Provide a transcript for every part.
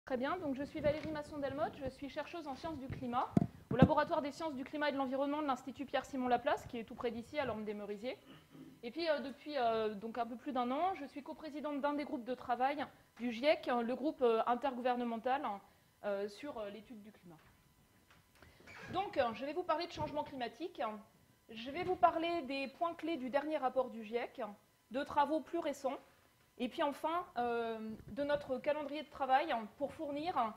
Très bien, donc je suis Valérie Masson-Delmotte, je suis chercheuse en sciences du climat au laboratoire des sciences du climat et de l'environnement de l'Institut Pierre-Simon-Laplace, qui est tout près d'ici, à l'Orme-des-Merisiers. Et puis depuis donc un peu plus d'un an, je suis coprésidente d'un des groupes de travail du GIEC, le groupe intergouvernemental sur l'étude du climat. Donc je vais vous parler de changement climatique, je vais vous parler des points clés du dernier rapport du GIEC, de travaux plus récents, et puis enfin de notre calendrier de travail pour fournir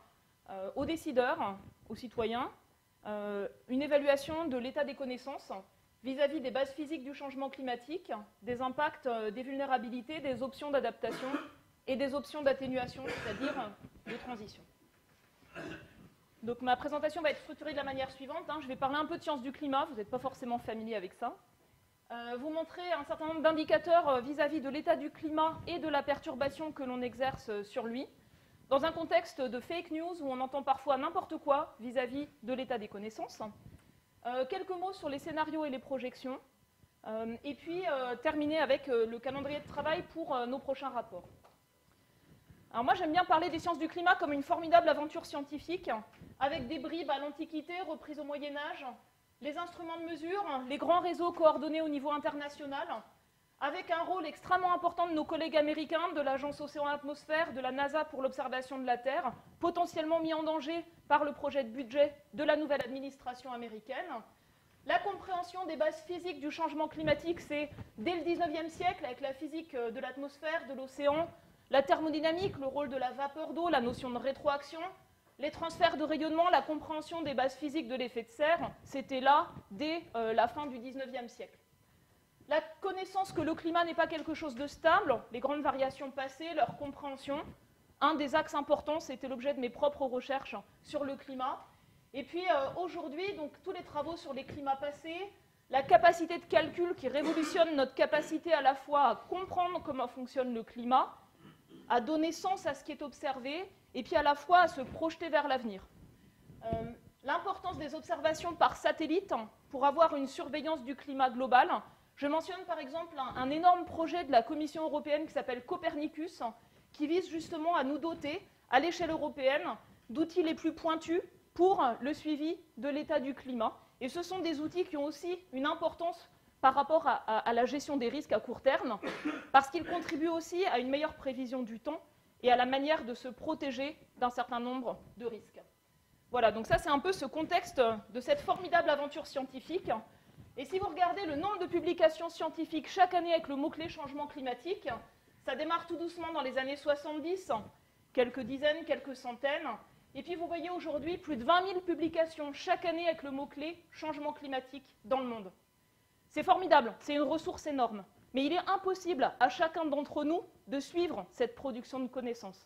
aux décideurs, aux citoyens, une évaluation de l'état des connaissances vis-à-vis des bases physiques du changement climatique, des impacts des vulnérabilités, des options d'adaptation et des options d'atténuation, c'est-à-dire de transition. Donc ma présentation va être structurée de la manière suivante. Je vais parler un peu de sciences du climat, vous n'êtes pas forcément familier avec ça. Vous montrer un certain nombre d'indicateurs vis-à-vis de l'état du climat et de la perturbation que l'on exerce sur lui, dans un contexte de fake news où on entend parfois n'importe quoi vis-à-vis de l'état des connaissances. Quelques mots sur les scénarios et les projections, et puis terminer avec le calendrier de travail pour nos prochains rapports. Alors moi j'aime bien parler des sciences du climat comme une formidable aventure scientifique, avec des bribes à l'Antiquité, reprises au Moyen-Âge, les instruments de mesure, les grands réseaux coordonnés au niveau international, avec un rôle extrêmement important de nos collègues américains, de l'Agence Océan-Atmosphère, de la NASA pour l'observation de la Terre, potentiellement mis en danger par le projet de budget de la nouvelle administration américaine. La compréhension des bases physiques du changement climatique, c'est dès le 19e siècle, avec la physique de l'atmosphère, de l'océan, la thermodynamique, le rôle de la vapeur d'eau, la notion de rétroaction, les transferts de rayonnement, la compréhension des bases physiques de l'effet de serre, c'était là dès la fin du 19e siècle. La connaissance que le climat n'est pas quelque chose de stable, les grandes variations passées, leur compréhension, un des axes importants, c'était l'objet de mes propres recherches sur le climat. Et puis aujourd'hui, donc tous les travaux sur les climats passés, la capacité de calcul qui révolutionne notre capacité à la fois à comprendre comment fonctionne le climat, à donner sens à ce qui est observé, et puis à la fois à se projeter vers l'avenir. L'importance des observations par satellite pour avoir une surveillance du climat global. Je mentionne par exemple un énorme projet de la Commission européenne qui s'appelle Copernicus, qui vise justement à nous doter, à l'échelle européenne, d'outils les plus pointus pour le suivi de l'état du climat. Et ce sont des outils qui ont aussi une importance par rapport à la gestion des risques à court terme, parce qu'ils contribuent aussi à une meilleure prévision du temps et à la manière de se protéger d'un certain nombre de risques. Voilà, donc ça c'est un peu ce contexte de cette formidable aventure scientifique. Et si vous regardez le nombre de publications scientifiques chaque année avec le mot-clé changement climatique, ça démarre tout doucement dans les années 70, quelques dizaines, quelques centaines. Et puis vous voyez aujourd'hui plus de 20 000 publications chaque année avec le mot-clé changement climatique dans le monde. C'est formidable, c'est une ressource énorme. Mais il est impossible à chacun d'entre nous de suivre cette production de connaissances.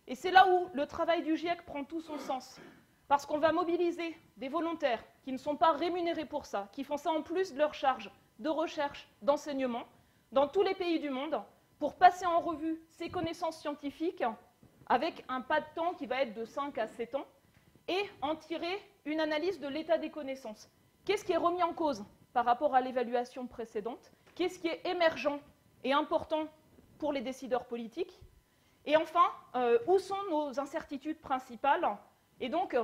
Et c'est là où le travail du GIEC prend tout son sens. Parce qu'on va mobiliser des volontaires qui ne sont pas rémunérés pour ça, qui font ça en plus de leur charge de recherche, d'enseignement, dans tous les pays du monde, pour passer en revue ces connaissances scientifiques avec un pas de temps qui va être de 5 à 7 ans, et en tirer une analyse de l'état des connaissances. Qu'est-ce qui est remis en cause par rapport à l'évaluation précédente? Qu'est-ce qui est émergent et important pour les décideurs politiques? Et enfin, où sont nos incertitudes principales? Et donc,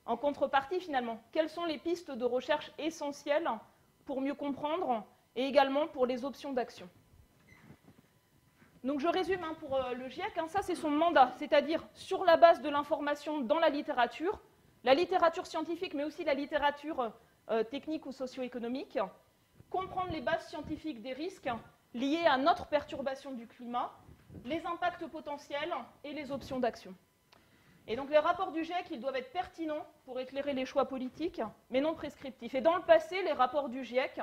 en contrepartie, finalement, quelles sont les pistes de recherche essentielles pour mieux comprendre et également pour les options d'action? Donc je résume pour le GIEC, ça c'est son mandat, c'est-à-dire sur la base de l'information dans la littérature scientifique, mais aussi la littérature technique ou socio-économique, comprendre les bases scientifiques des risques liés à notre perturbation du climat, les impacts potentiels et les options d'action. Et donc les rapports du GIEC, ils doivent être pertinents pour éclairer les choix politiques, mais non prescriptifs. Et dans le passé, les rapports du GIEC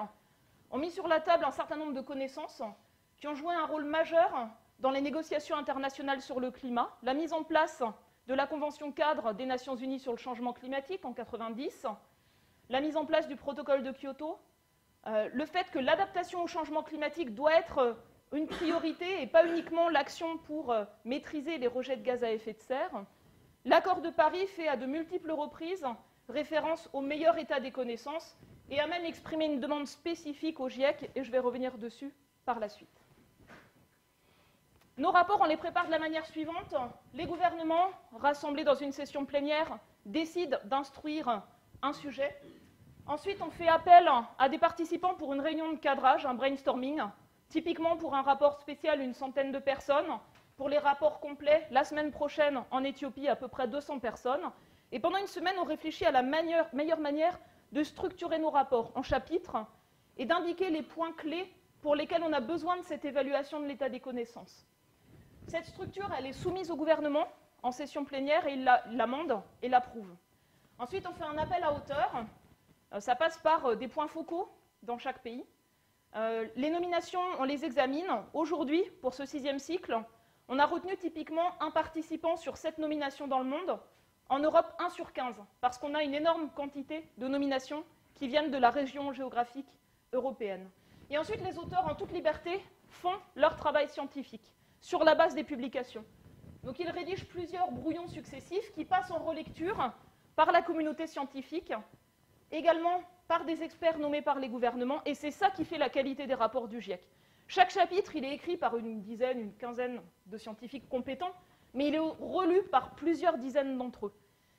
ont mis sur la table un certain nombre de connaissances qui ont joué un rôle majeur dans les négociations internationales sur le climat, la mise en place de la Convention cadre des Nations Unies sur le changement climatique en 1990, la mise en place du protocole de Kyoto, le fait que l'adaptation au changement climatique doit être une priorité et pas uniquement l'action pour maîtriser les rejets de gaz à effet de serre. L'accord de Paris fait à de multiples reprises référence au meilleur état des connaissances et a même exprimé une demande spécifique au GIEC, et je vais revenir dessus par la suite. Nos rapports, on les prépare de la manière suivante. Les gouvernements, rassemblés dans une session plénière, décident d'instruire un sujet. Ensuite, on fait appel à des participants pour une réunion de cadrage, un brainstorming. Typiquement, pour un rapport spécial, une centaine de personnes. Pour les rapports complets, la semaine prochaine, en Éthiopie, à peu près 200 personnes. Et pendant une semaine, on réfléchit à la meilleure manière de structurer nos rapports en chapitres et d'indiquer les points clés pour lesquels on a besoin de cette évaluation de l'état des connaissances. Cette structure, elle est soumise au gouvernement en session plénière et il l'amende et l'approuve. Ensuite, on fait un appel à auteurs. Ça passe par des points focaux dans chaque pays. Les nominations, on les examine. Aujourd'hui, pour ce 6e cycle, on a retenu typiquement un participant sur 7 nominations dans le monde. En Europe, 1 sur 15, parce qu'on a une énorme quantité de nominations qui viennent de la région géographique européenne. Et ensuite, les auteurs, en toute liberté, font leur travail scientifique sur la base des publications. Donc, ils rédigent plusieurs brouillons successifs qui passent en relecture par la communauté scientifique, également par des experts nommés par les gouvernements, et c'est ça qui fait la qualité des rapports du GIEC. Chaque chapitre, il est écrit par une dizaine, une quinzaine de scientifiques compétents, mais il est relu par plusieurs dizaines d'entre eux.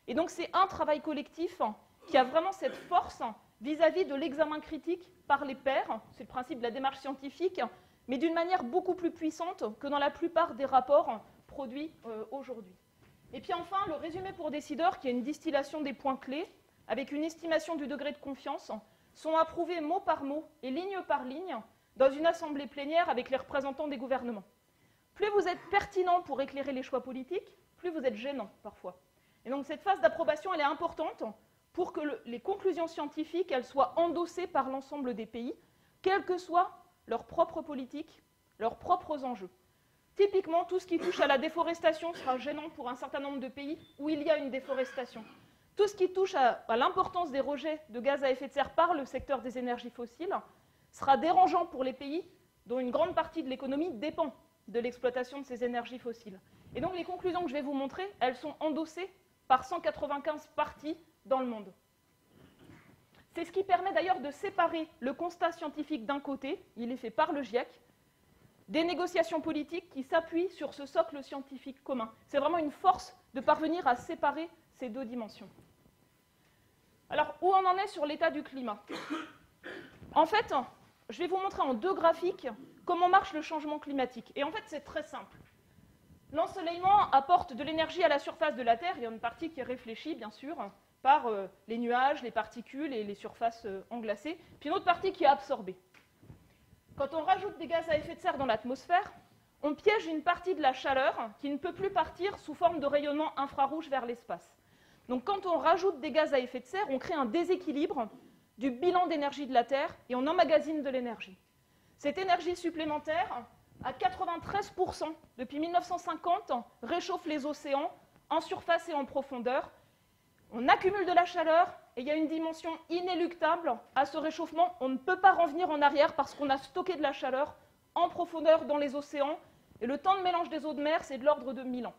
Et donc, c'est un travail collectif qui a vraiment cette force vis-à-vis de l'examen critique par les pairs, c'est le principe de la démarche scientifique, mais d'une manière beaucoup plus puissante que dans la plupart des rapports produits aujourd'hui. Et puis enfin, le résumé pour décideurs, qui est une distillation des points clés, avec une estimation du degré de confiance, sont approuvés mot par mot et ligne par ligne dans une assemblée plénière avec les représentants des gouvernements. Plus vous êtes pertinent pour éclairer les choix politiques, plus vous êtes gênant parfois. Et donc cette phase d'approbation, elle est importante pour que les conclusions scientifiques, elles soient endossées par l'ensemble des pays, quelle que soit leur propre politique, leurs propres enjeux. Typiquement, tout ce qui touche à la déforestation sera gênant pour un certain nombre de pays où il y a une déforestation. Tout ce qui touche à l'importance des rejets de gaz à effet de serre par le secteur des énergies fossiles sera dérangeant pour les pays dont une grande partie de l'économie dépend de l'exploitation de ces énergies fossiles. Et donc les conclusions que je vais vous montrer, elles sont endossées par 195 parties dans le monde. C'est ce qui permet d'ailleurs de séparer le constat scientifique d'un côté, il est fait par le GIEC, des négociations politiques qui s'appuient sur ce socle scientifique commun. C'est vraiment une force de parvenir à séparer ces deux dimensions. Alors, où on en est sur l'état du climat? En fait, je vais vous montrer en 2 graphiques comment marche le changement climatique. Et en fait, c'est très simple. L'ensoleillement apporte de l'énergie à la surface de la Terre. Il y a une partie qui est réfléchie, bien sûr, par les nuages, les particules et les surfaces englacées, puis une autre partie qui est absorbée. Quand on rajoute des gaz à effet de serre dans l'atmosphère, on piège une partie de la chaleur qui ne peut plus partir sous forme de rayonnement infrarouge vers l'espace. Donc quand on rajoute des gaz à effet de serre, on crée un déséquilibre du bilan d'énergie de la Terre et on emmagasine de l'énergie. Cette énergie supplémentaire, à 93% depuis 1950, réchauffe les océans en surface et en profondeur. On accumule de la chaleur et il y a une dimension inéluctable à ce réchauffement. On ne peut pas revenir en arrière parce qu'on a stocké de la chaleur en profondeur dans les océans et le temps de mélange des eaux de mer, c'est de l'ordre de 1000 ans.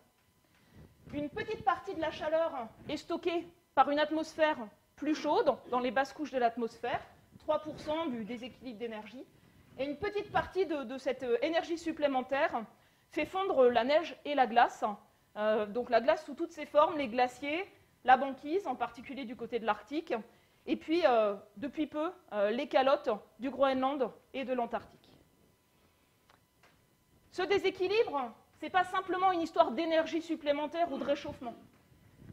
Une petite partie de la chaleur est stockée par une atmosphère plus chaude dans les basses couches de l'atmosphère, 3% du déséquilibre d'énergie, et une petite partie de cette énergie supplémentaire fait fondre la neige et la glace, donc la glace sous toutes ses formes, les glaciers, la banquise, en particulier du côté de l'Arctique, et puis, depuis peu, les calottes du Groenland et de l'Antarctique. Ce déséquilibre, ce n'est pas simplement une histoire d'énergie supplémentaire ou de réchauffement.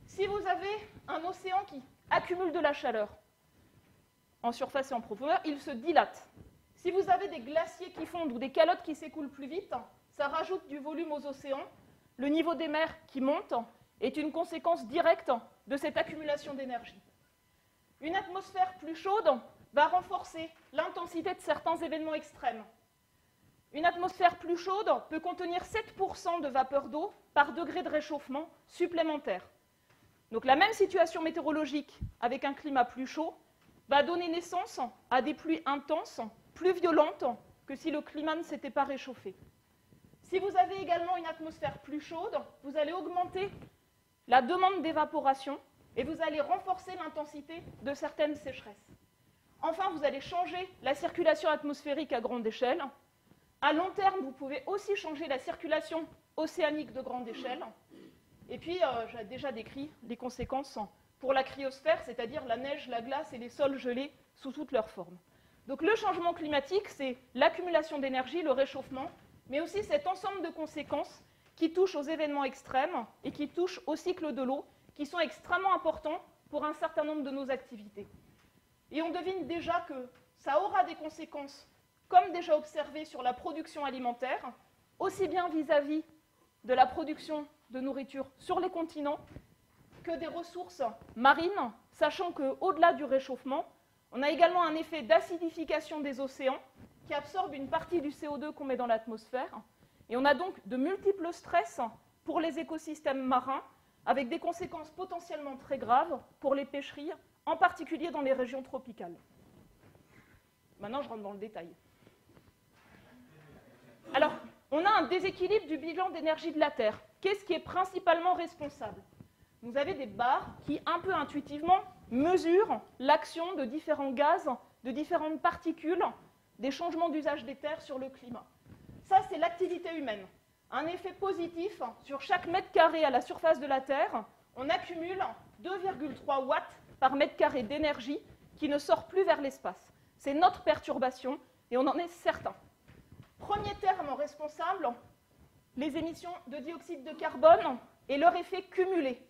Si vous avez un océan qui accumule de la chaleur en surface et en profondeur, il se dilate. Si vous avez des glaciers qui fondent ou des calottes qui s'écoulent plus vite, ça rajoute du volume aux océans. Le niveau des mers qui monte est une conséquence directe de cette accumulation d'énergie. Une atmosphère plus chaude va renforcer l'intensité de certains événements extrêmes. Une atmosphère plus chaude peut contenir 7% de vapeur d'eau par degré de réchauffement supplémentaire. Donc la même situation météorologique avec un climat plus chaud va donner naissance à des pluies intenses, plus violentes que si le climat ne s'était pas réchauffé. Si vous avez également une atmosphère plus chaude, vous allez augmenter la demande d'évaporation et vous allez renforcer l'intensité de certaines sécheresses. Enfin, vous allez changer la circulation atmosphérique à grande échelle. À long terme, vous pouvez aussi changer la circulation océanique de grande échelle. Et puis, j'ai déjà décrit les conséquences pour la cryosphère, c'est-à-dire la neige, la glace et les sols gelés sous toutes leurs formes. Donc le changement climatique, c'est l'accumulation d'énergie, le réchauffement, mais aussi cet ensemble de conséquences qui touchent aux événements extrêmes et qui touchent au cycle de l'eau, qui sont extrêmement importants pour un certain nombre de nos activités. Et on devine déjà que ça aura des conséquences, comme déjà observé sur la production alimentaire, aussi bien vis-à-vis de la production de nourriture sur les continents que des ressources marines, sachant qu'au-delà du réchauffement, on a également un effet d'acidification des océans qui absorbe une partie du CO2 qu'on met dans l'atmosphère. Et on a donc de multiples stress pour les écosystèmes marins, avec des conséquences potentiellement très graves pour les pêcheries, en particulier dans les régions tropicales. Maintenant, je rentre dans le détail. Alors, on a un déséquilibre du bilan d'énergie de la Terre. Qu'est-ce qui est principalement responsable? Vous avez des barres qui, un peu intuitivement, mesurent l'action de différents gaz, de différentes particules, des changements d'usage des terres sur le climat. Ça, c'est l'activité humaine. Un effet positif, sur chaque mètre carré à la surface de la Terre, on accumule 2,3 watts par mètre carré d'énergie qui ne sort plus vers l'espace. C'est notre perturbation et on en est certain. Premier terme responsable, les émissions de dioxyde de carbone et leur effet cumulé.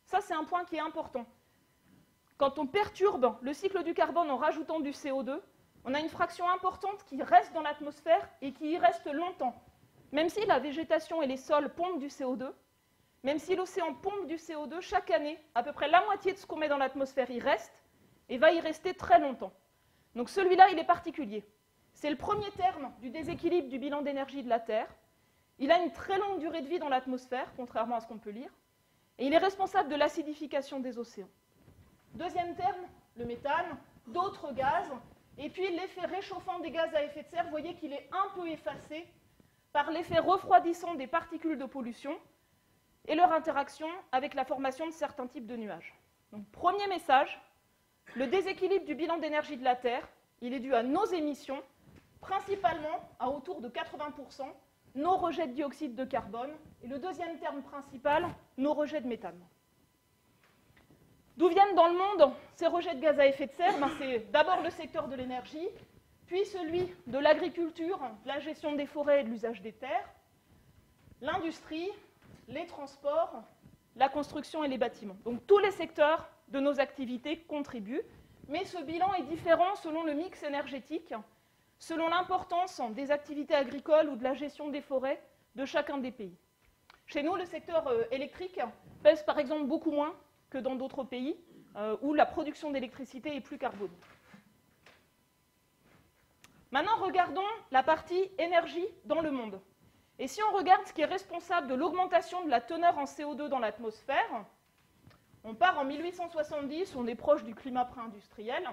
Ça, c'est un point qui est important. Quand on perturbe le cycle du carbone en rajoutant du CO2, on a une fraction importante qui reste dans l'atmosphère et qui y reste longtemps. Même si la végétation et les sols pompent du CO2, même si l'océan pompe du CO2, chaque année, à peu près la moitié de ce qu'on met dans l'atmosphère y reste et va y rester très longtemps. Donc celui-là, il est particulier. C'est le premier terme du déséquilibre du bilan d'énergie de la Terre. Il a une très longue durée de vie dans l'atmosphère, contrairement à ce qu'on peut lire, et il est responsable de l'acidification des océans. Deuxième terme, le méthane, d'autres gaz, et puis l'effet réchauffant des gaz à effet de serre, vous voyez qu'il est un peu effacé par l'effet refroidissant des particules de pollution et leur interaction avec la formation de certains types de nuages. Donc, premier message, le déséquilibre du bilan d'énergie de la Terre, il est dû à nos émissions, principalement à autour de 80%, nos rejets de dioxyde de carbone, et le deuxième terme principal, nos rejets de méthane. D'où viennent dans le monde ces rejets de gaz à effet de serre? C'est d'abord le secteur de l'énergie, puis celui de l'agriculture, de la gestion des forêts et de l'usage des terres, l'industrie, les transports, la construction et les bâtiments. Donc tous les secteurs de nos activités contribuent, mais ce bilan est différent selon le mix énergétique, selon l'importance des activités agricoles ou de la gestion des forêts de chacun des pays. Chez nous, le secteur électrique pèse par exemple beaucoup moins que dans d'autres pays où la production d'électricité est plus carbonée. Maintenant, regardons la partie énergie dans le monde. Et si on regarde ce qui est responsable de l'augmentation de la teneur en CO2 dans l'atmosphère, on part en 1870, on est proche du climat pré-industriel,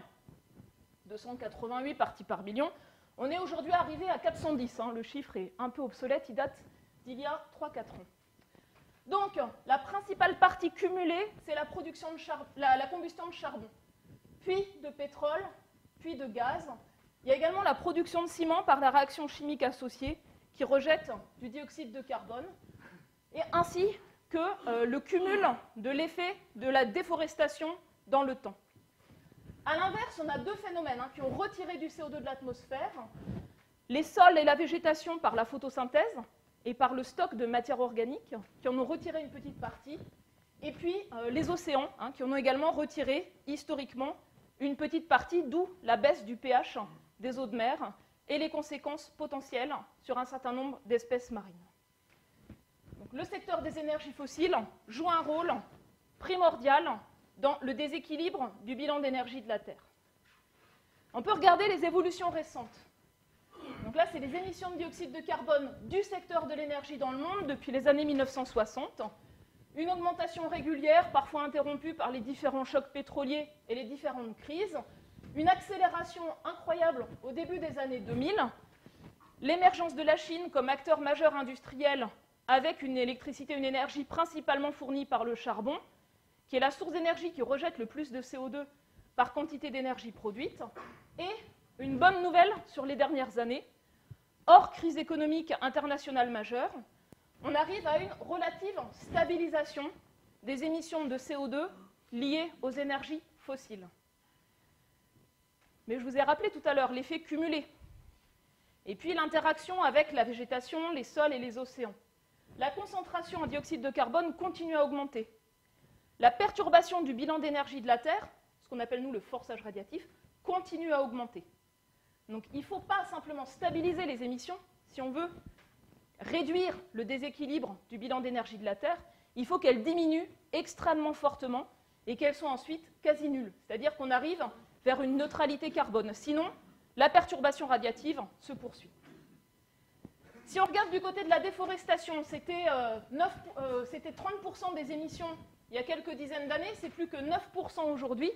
288 parties par million. On est aujourd'hui arrivé à 410, le chiffre est un peu obsolète, il date d'il y a 3-4 ans. Donc, la principale partie cumulée, c'est la combustion de charbon, puis de pétrole, puis de gaz. Il y a également la production de ciment par la réaction chimique associée qui rejette du dioxyde de carbone, et ainsi que le cumul de l'effet de la déforestation dans le temps. A l'inverse, on a deux phénomènes qui ont retiré du CO2 de l'atmosphère, les sols et la végétation par la photosynthèse et par le stock de matière organique, qui en ont retiré une petite partie, et puis les océans, qui en ont également retiré historiquement une petite partie, d'où la baisse du pH des eaux de mer et les conséquences potentielles sur un certain nombre d'espèces marines. Donc, le secteur des énergies fossiles joue un rôle primordial dans le déséquilibre du bilan d'énergie de la Terre. On peut regarder les évolutions récentes. Donc là, c'est les émissions de dioxyde de carbone du secteur de l'énergie dans le monde depuis les années 1960. Une augmentation régulière, parfois interrompue par les différents chocs pétroliers et les différentes crises. Une accélération incroyable au début des années 2000. L'émergence de la Chine comme acteur majeur industriel avec une électricité, une énergie principalement fournie par le charbon, qui est la source d'énergie qui rejette le plus de CO2 par quantité d'énergie produite. Et une bonne nouvelle sur les dernières années, hors crise économique internationale majeure, on arrive à une relative stabilisation des émissions de CO2 liées aux énergies fossiles. Mais je vous ai rappelé tout à l'heure l'effet cumulé. Et puis l'interaction avec la végétation, les sols et les océans. La concentration en dioxyde de carbone continue à augmenter. La perturbation du bilan d'énergie de la Terre, ce qu'on appelle nous le forçage radiatif, continue à augmenter. Donc il ne faut pas simplement stabiliser les émissions. Si on veut réduire le déséquilibre du bilan d'énergie de la Terre, il faut qu'elles diminuent extrêmement fortement et qu'elles soient ensuite quasi nulles. C'est-à-dire qu'on arrive vers une neutralité carbone. Sinon, la perturbation radiative se poursuit. Si on regarde du côté de la déforestation, c'était 30% des émissions il y a quelques dizaines d'années, c'est plus que 9% aujourd'hui,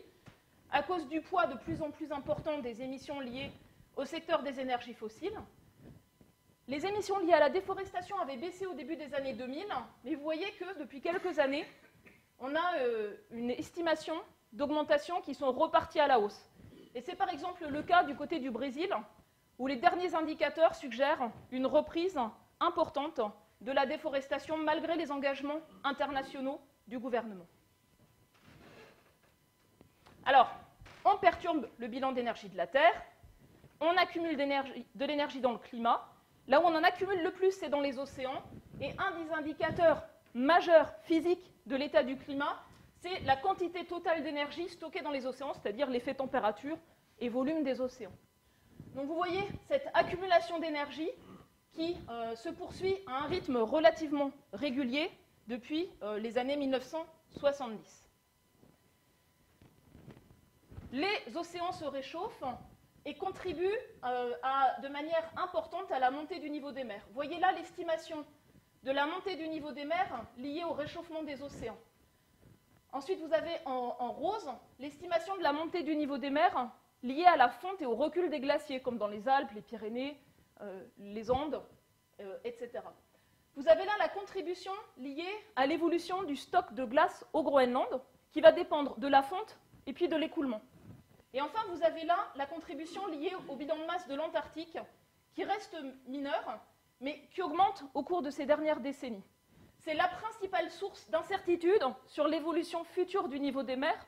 à cause du poids de plus en plus important des émissions liées au secteur des énergies fossiles. Les émissions liées à la déforestation avaient baissé au début des années 2000, mais vous voyez que depuis quelques années, on a une estimation d'augmentation qui sont reparties à la hausse. Et c'est par exemple le cas du côté du Brésil, où les derniers indicateurs suggèrent une reprise importante de la déforestation malgré les engagements internationaux du gouvernement. Alors, on perturbe le bilan d'énergie de la Terre, on accumule de l'énergie dans le climat. Là où on en accumule le plus, c'est dans les océans. Et un des indicateurs majeurs physiques de l'état du climat, c'est la quantité totale d'énergie stockée dans les océans, c'est-à-dire l'effet température et volume des océans. Donc vous voyez cette accumulation d'énergie qui se poursuit à un rythme relativement régulier depuis les années 1970. Les océans se réchauffent et contribuent de manière importante à la montée du niveau des mers. Vous voyez là l'estimation de la montée du niveau des mers liée au réchauffement des océans. Ensuite, vous avez en rose l'estimation de la montée du niveau des mers liée à la fonte et au recul des glaciers, comme dans les Alpes, les Pyrénées, les Andes, etc. Vous avez là la contribution liée à l'évolution du stock de glace au Groenland, qui va dépendre de la fonte et puis de l'écoulement. Et enfin, vous avez là la contribution liée au bilan de masse de l'Antarctique, qui reste mineur, mais qui augmente au cours de ces dernières décennies. C'est la principale source d'incertitude sur l'évolution future du niveau des mers,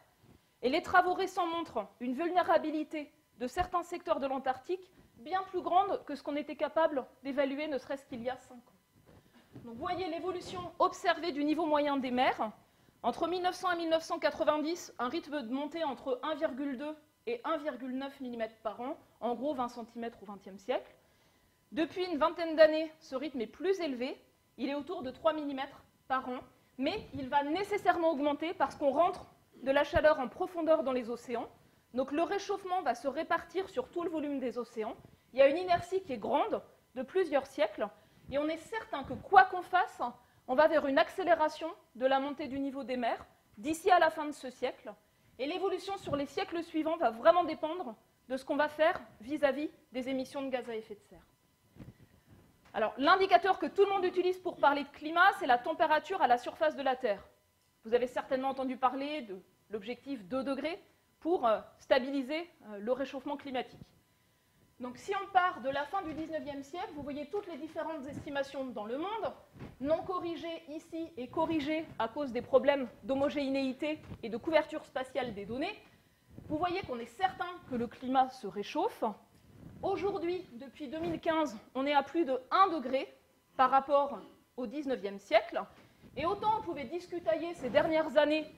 et les travaux récents montrent une vulnérabilité de certains secteurs de l'Antarctique bien plus grande que ce qu'on était capable d'évaluer ne serait-ce qu'il y a 5 ans. Donc, vous voyez l'évolution observée du niveau moyen des mers. Entre 1900 et 1990, un rythme de montée entre 1,2 et 1,9 mm par an, en gros 20 cm au XXe siècle. Depuis une vingtaine d'années, ce rythme est plus élevé, il est autour de 3 mm par an, mais il va nécessairement augmenter parce qu'on rentre de la chaleur en profondeur dans les océans. Donc le réchauffement va se répartir sur tout le volume des océans. Il y a une inertie qui est grande de plusieurs siècles, et on est certain que quoi qu'on fasse, on va vers une accélération de la montée du niveau des mers d'ici à la fin de ce siècle. Et l'évolution sur les siècles suivants va vraiment dépendre de ce qu'on va faire vis-à-vis des émissions de gaz à effet de serre. Alors, l'indicateur que tout le monde utilise pour parler de climat, c'est la température à la surface de la Terre. Vous avez certainement entendu parler de l'objectif 2 degrés pour stabiliser le réchauffement climatique. Donc si on part de la fin du 19e siècle, vous voyez toutes les différentes estimations dans le monde, non corrigées ici et corrigées à cause des problèmes d'homogénéité et de couverture spatiale des données. Vous voyez qu'on est certain que le climat se réchauffe. Aujourd'hui, depuis 2015, on est à plus de 1 degré par rapport au 19e siècle. Et autant on pouvait discutailler ces dernières années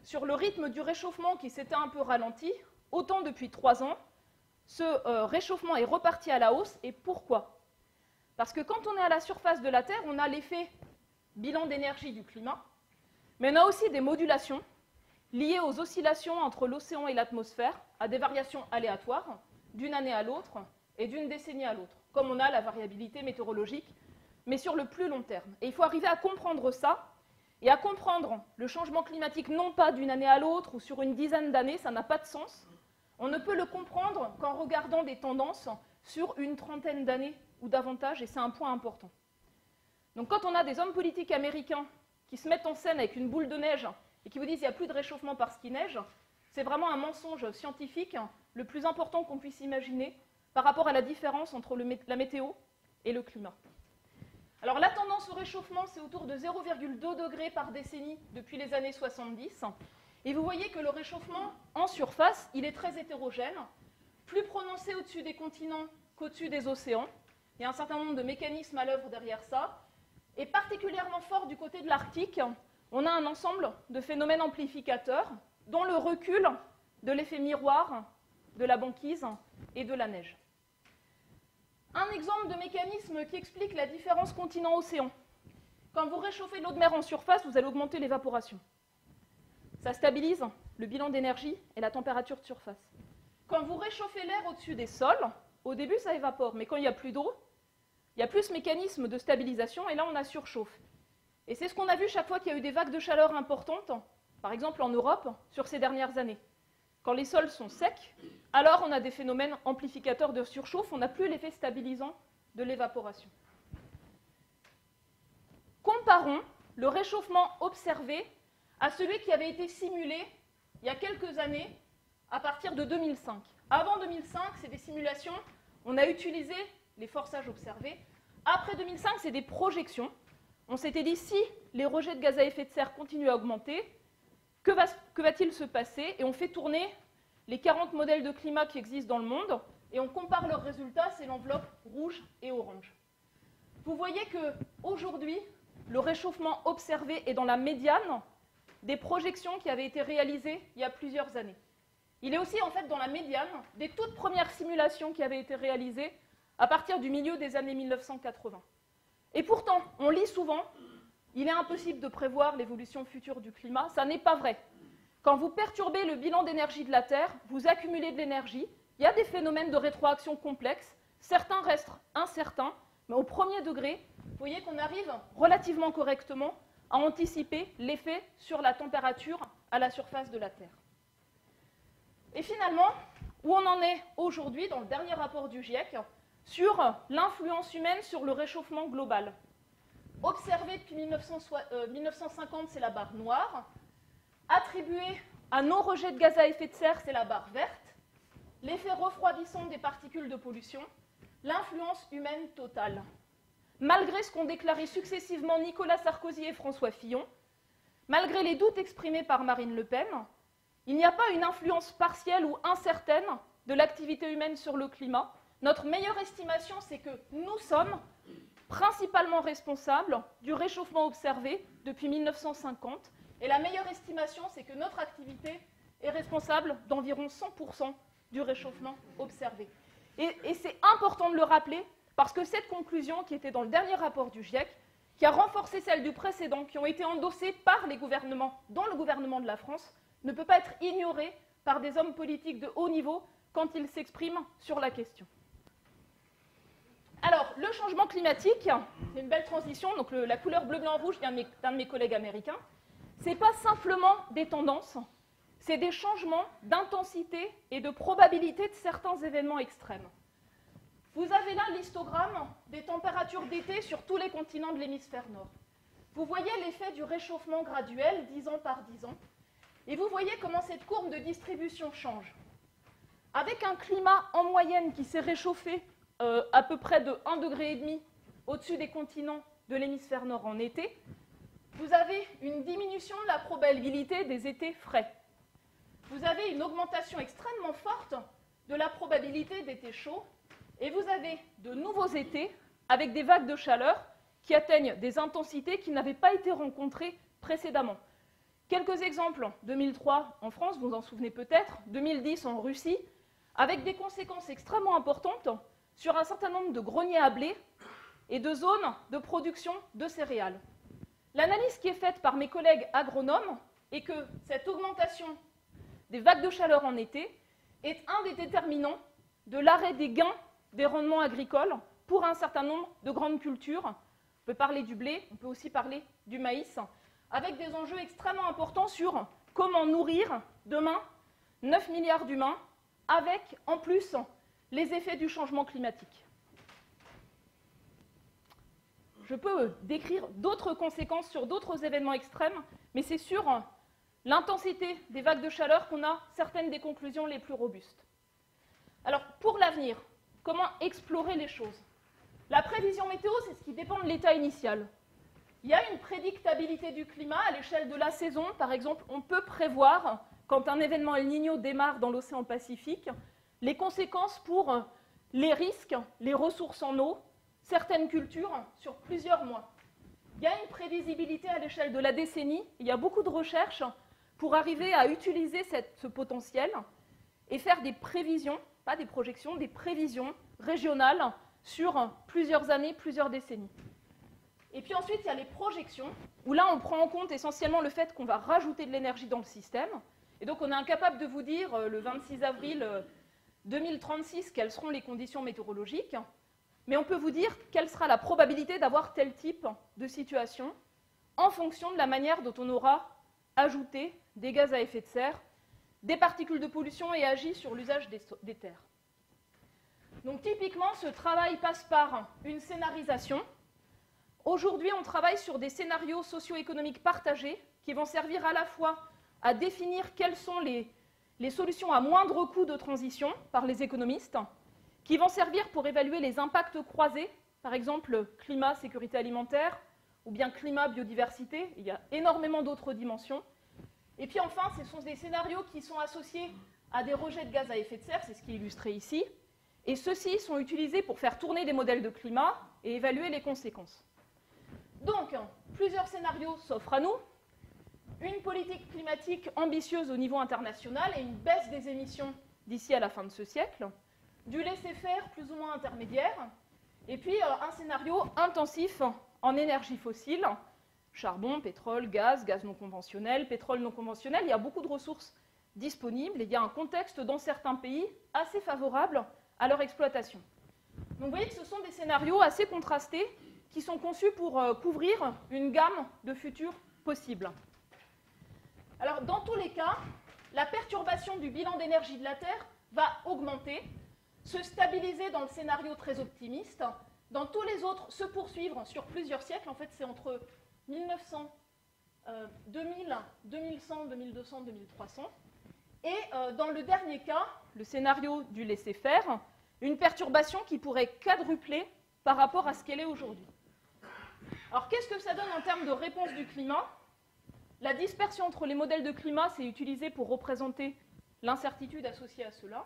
sur le rythme du réchauffement qui s'était un peu ralenti, autant depuis 3 ans, ce réchauffement est reparti à la hausse. Et pourquoi? Parce que quand on est à la surface de la Terre, on a l'effet bilan d'énergie du climat, mais on a aussi des modulations liées aux oscillations entre l'océan et l'atmosphère, à des variations aléatoires d'une année à l'autre et d'une décennie à l'autre, comme on a la variabilité météorologique, mais sur le plus long terme. Et il faut arriver à comprendre ça, et à comprendre le changement climatique non pas d'une année à l'autre ou sur une dizaine d'années, ça n'a pas de sens. On ne peut le comprendre qu'en regardant des tendances sur une trentaine d'années ou davantage, et c'est un point important. Donc quand on a des hommes politiques américains qui se mettent en scène avec une boule de neige et qui vous disent qu'il n'y a plus de réchauffement parce qu'il neige, c'est vraiment un mensonge scientifique le plus important qu'on puisse imaginer par rapport à la différence entre la météo et le climat. Alors la tendance au réchauffement, c'est autour de 0,2 degrés par décennie depuis les années 70. Et vous voyez que le réchauffement en surface, il est très hétérogène, plus prononcé au-dessus des continents qu'au-dessus des océans. Il y a un certain nombre de mécanismes à l'œuvre derrière ça. Et particulièrement fort du côté de l'Arctique, on a un ensemble de phénomènes amplificateurs, dont le recul de l'effet miroir, de la banquise et de la neige. Un exemple de mécanisme qui explique la différence continent-océan. Quand vous réchauffez l'eau de mer en surface, vous allez augmenter l'évaporation. Ça stabilise le bilan d'énergie et la température de surface. Quand vous réchauffez l'air au-dessus des sols, au début, ça évapore, mais quand il n'y a plus d'eau, il y a plus ce mécanisme de stabilisation, et là, on a surchauffe. Et c'est ce qu'on a vu chaque fois qu'il y a eu des vagues de chaleur importantes, par exemple en Europe, sur ces dernières années. Quand les sols sont secs, alors on a des phénomènes amplificateurs de surchauffe, on n'a plus l'effet stabilisant de l'évaporation. Comparons le réchauffement observé à celui qui avait été simulé il y a quelques années à partir de 2005. Avant 2005, c'est des simulations, on a utilisé les forçages observés. Après 2005, c'est des projections. On s'était dit, si les rejets de gaz à effet de serre continuent à augmenter, que va-t-il se passer? Et on fait tourner les 40 modèles de climat qui existent dans le monde, et on compare leurs résultats, c'est l'enveloppe rouge et orange. Vous voyez qu'aujourd'hui, le réchauffement observé est dans la médiane des projections qui avaient été réalisées il y a plusieurs années. Il est aussi en fait dans la médiane des toutes premières simulations qui avaient été réalisées à partir du milieu des années 1980. Et pourtant, on lit souvent, il est impossible de prévoir l'évolution future du climat. Ça n'est pas vrai. Quand vous perturbez le bilan d'énergie de la Terre, vous accumulez de l'énergie. Il y a des phénomènes de rétroaction complexes. Certains restent incertains, mais au premier degré, vous voyez qu'on arrive relativement correctement à anticiper l'effet sur la température à la surface de la Terre. Et finalement, où on en est aujourd'hui, dans le dernier rapport du GIEC, sur l'influence humaine sur le réchauffement global. Observé depuis 1950, c'est la barre noire. Attribué à nos rejets de gaz à effet de serre, c'est la barre verte. L'effet refroidissant des particules de pollution, l'influence humaine totale. Malgré ce qu'ont déclaré successivement Nicolas Sarkozy et François Fillon, malgré les doutes exprimés par Marine Le Pen, il n'y a pas une influence partielle ou incertaine de l'activité humaine sur le climat. Notre meilleure estimation, c'est que nous sommes principalement responsables du réchauffement observé depuis 1950. Et la meilleure estimation, c'est que notre activité est responsable d'environ 100% du réchauffement observé. Et c'est important de le rappeler, parce que cette conclusion, qui était dans le dernier rapport du GIEC, qui a renforcé celle du précédent, qui ont été endossées par les gouvernements, dont le gouvernement de la France, ne peut pas être ignorée par des hommes politiques de haut niveau quand ils s'expriment sur la question. Alors, le changement climatique, c'est une belle transition, donc la couleur bleu, blanc, rouge vient d'un de mes collègues américains. Ce n'est pas simplement des tendances, c'est des changements d'intensité et de probabilité de certains événements extrêmes. Vous avez là l'histogramme des températures d'été sur tous les continents de l'hémisphère nord. Vous voyez l'effet du réchauffement graduel, 10 ans par 10 ans, et vous voyez comment cette courbe de distribution change. Avec un climat en moyenne qui s'est réchauffé à peu près de 1,5 degré au-dessus des continents de l'hémisphère nord en été, vous avez une diminution de la probabilité des étés frais. Vous avez une augmentation extrêmement forte de la probabilité d'étés chauds, et vous avez de nouveaux étés avec des vagues de chaleur qui atteignent des intensités qui n'avaient pas été rencontrées précédemment. Quelques exemples, 2003 en France, vous vous en souvenez peut-être, 2010 en Russie, avec des conséquences extrêmement importantes sur un certain nombre de greniers à blé et de zones de production de céréales. L'analyse qui est faite par mes collègues agronomes est que cette augmentation des vagues de chaleur en été est un des déterminants de l'arrêt des gains des rendements agricoles pour un certain nombre de grandes cultures. On peut parler du blé, on peut aussi parler du maïs, avec des enjeux extrêmement importants sur comment nourrir demain 9 milliards d'humains, avec en plus les effets du changement climatique. Je peux décrire d'autres conséquences sur d'autres événements extrêmes, mais c'est sur l'intensité des vagues de chaleur qu'on a certaines des conclusions les plus robustes. Alors, pour l'avenir, comment explorer les choses? La prévision météo, c'est ce qui dépend de l'état initial. Il y a une prédictabilité du climat à l'échelle de la saison. Par exemple, on peut prévoir, quand un événement El Niño démarre dans l'océan Pacifique, les conséquences pour les risques, les ressources en eau, certaines cultures sur plusieurs mois. Il y a une prévisibilité à l'échelle de la décennie. Il y a beaucoup de recherches pour arriver à utiliser ce potentiel et faire des prévisions, pas des projections, des prévisions régionales sur plusieurs années, plusieurs décennies. Et puis ensuite, il y a les projections, où là, on prend en compte essentiellement le fait qu'on va rajouter de l'énergie dans le système. Et donc, on est incapable de vous dire, le 26 avril 2036, quelles seront les conditions météorologiques, mais on peut vous dire quelle sera la probabilité d'avoir tel type de situation en fonction de la manière dont on aura ajouté des gaz à effet de serre, des particules de pollution et agi sur l'usage des terres. Donc typiquement, ce travail passe par une scénarisation. Aujourd'hui, on travaille sur des scénarios socio-économiques partagés qui vont servir à la fois à définir quelles sont les solutions à moindre coût de transition par les économistes, qui vont servir pour évaluer les impacts croisés, par exemple climat, sécurité alimentaire, ou bien climat, biodiversité. Il y a énormément d'autres dimensions. Et puis enfin, ce sont des scénarios qui sont associés à des rejets de gaz à effet de serre, c'est ce qui est illustré ici, et ceux-ci sont utilisés pour faire tourner des modèles de climat et évaluer les conséquences. Donc, plusieurs scénarios s'offrent à nous, une politique climatique ambitieuse au niveau international et une baisse des émissions d'ici à la fin de ce siècle, du laisser-faire plus ou moins intermédiaire, et puis un scénario intensif en énergie fossile, charbon, pétrole, gaz non conventionnel, pétrole non conventionnel. Il y a beaucoup de ressources disponibles et il y a un contexte dans certains pays assez favorable à leur exploitation. Donc vous voyez que ce sont des scénarios assez contrastés qui sont conçus pour couvrir une gamme de futurs possibles. Alors dans tous les cas, la perturbation du bilan d'énergie de la Terre va augmenter, se stabiliser dans le scénario très optimiste, dans tous les autres se poursuivre sur plusieurs siècles. En fait, c'est entre 1900, 2000, 2100, 2200, 2300. Et dans le dernier cas, le scénario du laisser-faire, une perturbation qui pourrait quadrupler par rapport à ce qu'elle est aujourd'hui. Alors, qu'est-ce que ça donne en termes de réponse du climat? La dispersion entre les modèles de climat, c'est utilisé pour représenter l'incertitude associée à cela.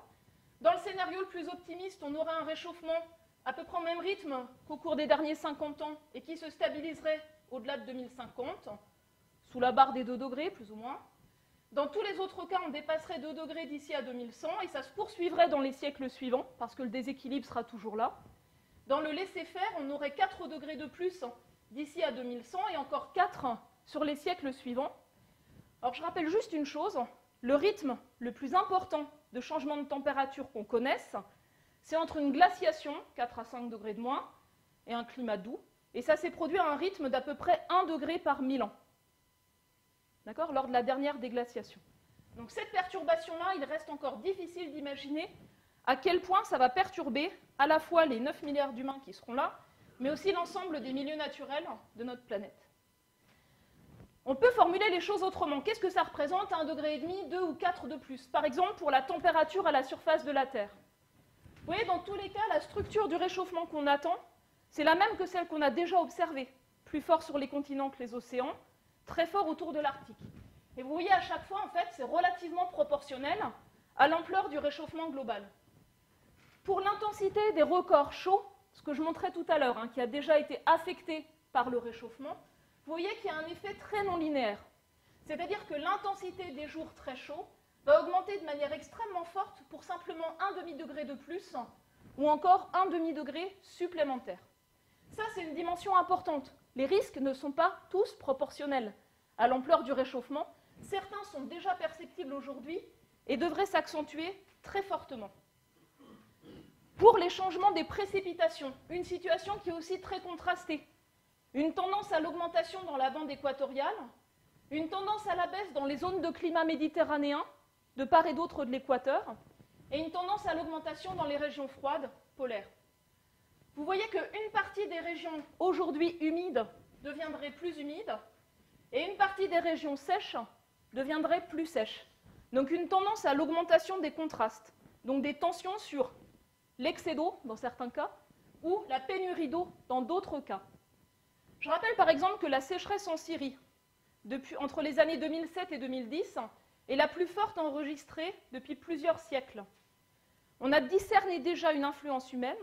Dans le scénario le plus optimiste, on aurait un réchauffement à peu près au même rythme qu'au cours des derniers 50 ans et qui se stabiliserait au-delà de 2050, sous la barre des 2 degrés, plus ou moins. Dans tous les autres cas, on dépasserait 2 degrés d'ici à 2100 et ça se poursuivrait dans les siècles suivants, parce que le déséquilibre sera toujours là. Dans le laisser-faire, on aurait 4 degrés de plus d'ici à 2100 et encore 4 sur les siècles suivants. Alors je rappelle juste une chose, le rythme le plus important de changement de température qu'on connaisse, c'est entre une glaciation, 4 à 5 degrés de moins, et un climat doux, et ça s'est produit à un rythme d'à peu près 1 degré par 1000 ans. D'accord, lors de la dernière déglaciation. Donc cette perturbation-là, il reste encore difficile d'imaginer à quel point ça va perturber à la fois les 9 milliards d'humains qui seront là, mais aussi l'ensemble des milieux naturels de notre planète. On peut formuler les choses autrement. Qu'est-ce que ça représente 1,5 degré, 2 ou 4 de plus? Par exemple, pour la température à la surface de la Terre. Vous voyez, dans tous les cas, la structure du réchauffement qu'on attend, c'est la même que celle qu'on a déjà observée. Plus fort sur les continents que les océans, très fort autour de l'Arctique. Et vous voyez, à chaque fois, en fait, c'est relativement proportionnel à l'ampleur du réchauffement global. Pour l'intensité des records chauds, ce que je montrais tout à l'heure, qui a déjà été affecté par le réchauffement, vous voyez qu'il y a un effet très non linéaire. C'est-à-dire que l'intensité des jours très chauds va augmenter de manière extrêmement forte pour simplement 1,5 degré de plus ou encore 1,5 degré supplémentaire. Ça, c'est une dimension importante. Les risques ne sont pas tous proportionnels à l'ampleur du réchauffement. Certains sont déjà perceptibles aujourd'hui et devraient s'accentuer très fortement. Pour les changements des précipitations, une situation qui est aussi très contrastée. Une tendance à l'augmentation dans la bande équatoriale, une tendance à la baisse dans les zones de climat méditerranéen, de part et d'autre de l'équateur, et une tendance à l'augmentation dans les régions froides, polaires. Vous voyez qu'une partie des régions aujourd'hui humides deviendrait plus humide, et une partie des régions sèches deviendrait plus sèche. Donc une tendance à l'augmentation des contrastes, donc des tensions sur l'excès d'eau, dans certains cas, ou la pénurie d'eau dans d'autres cas. Je rappelle par exemple que la sécheresse en Syrie, entre les années 2007 et 2010, est la plus forte enregistrée depuis plusieurs siècles. On a discerné déjà une influence humaine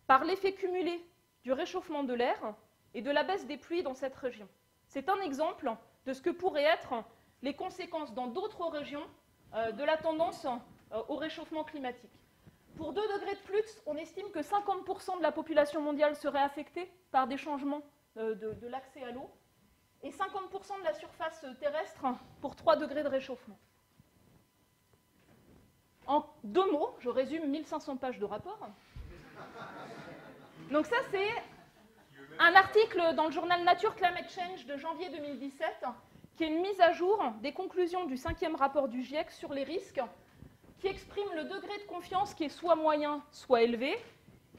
par l'effet cumulé du réchauffement de l'air et de la baisse des pluies dans cette région. C'est un exemple de ce que pourraient être les conséquences dans d'autres régions de la tendance au réchauffement climatique. Pour 2 degrés de plus, on estime que 50% de la population mondiale serait affectée par des changements de l'accès à l'eau et 50% de la surface terrestre pour 3 degrés de réchauffement. En 2 mots, je résume 1500 pages de rapport. Donc ça, c'est un article dans le journal Nature Climate Change de janvier 2017, qui est une mise à jour des conclusions du 5e rapport du GIEC sur les risques, qui exprime le degré de confiance qui est soit moyen, soit élevé,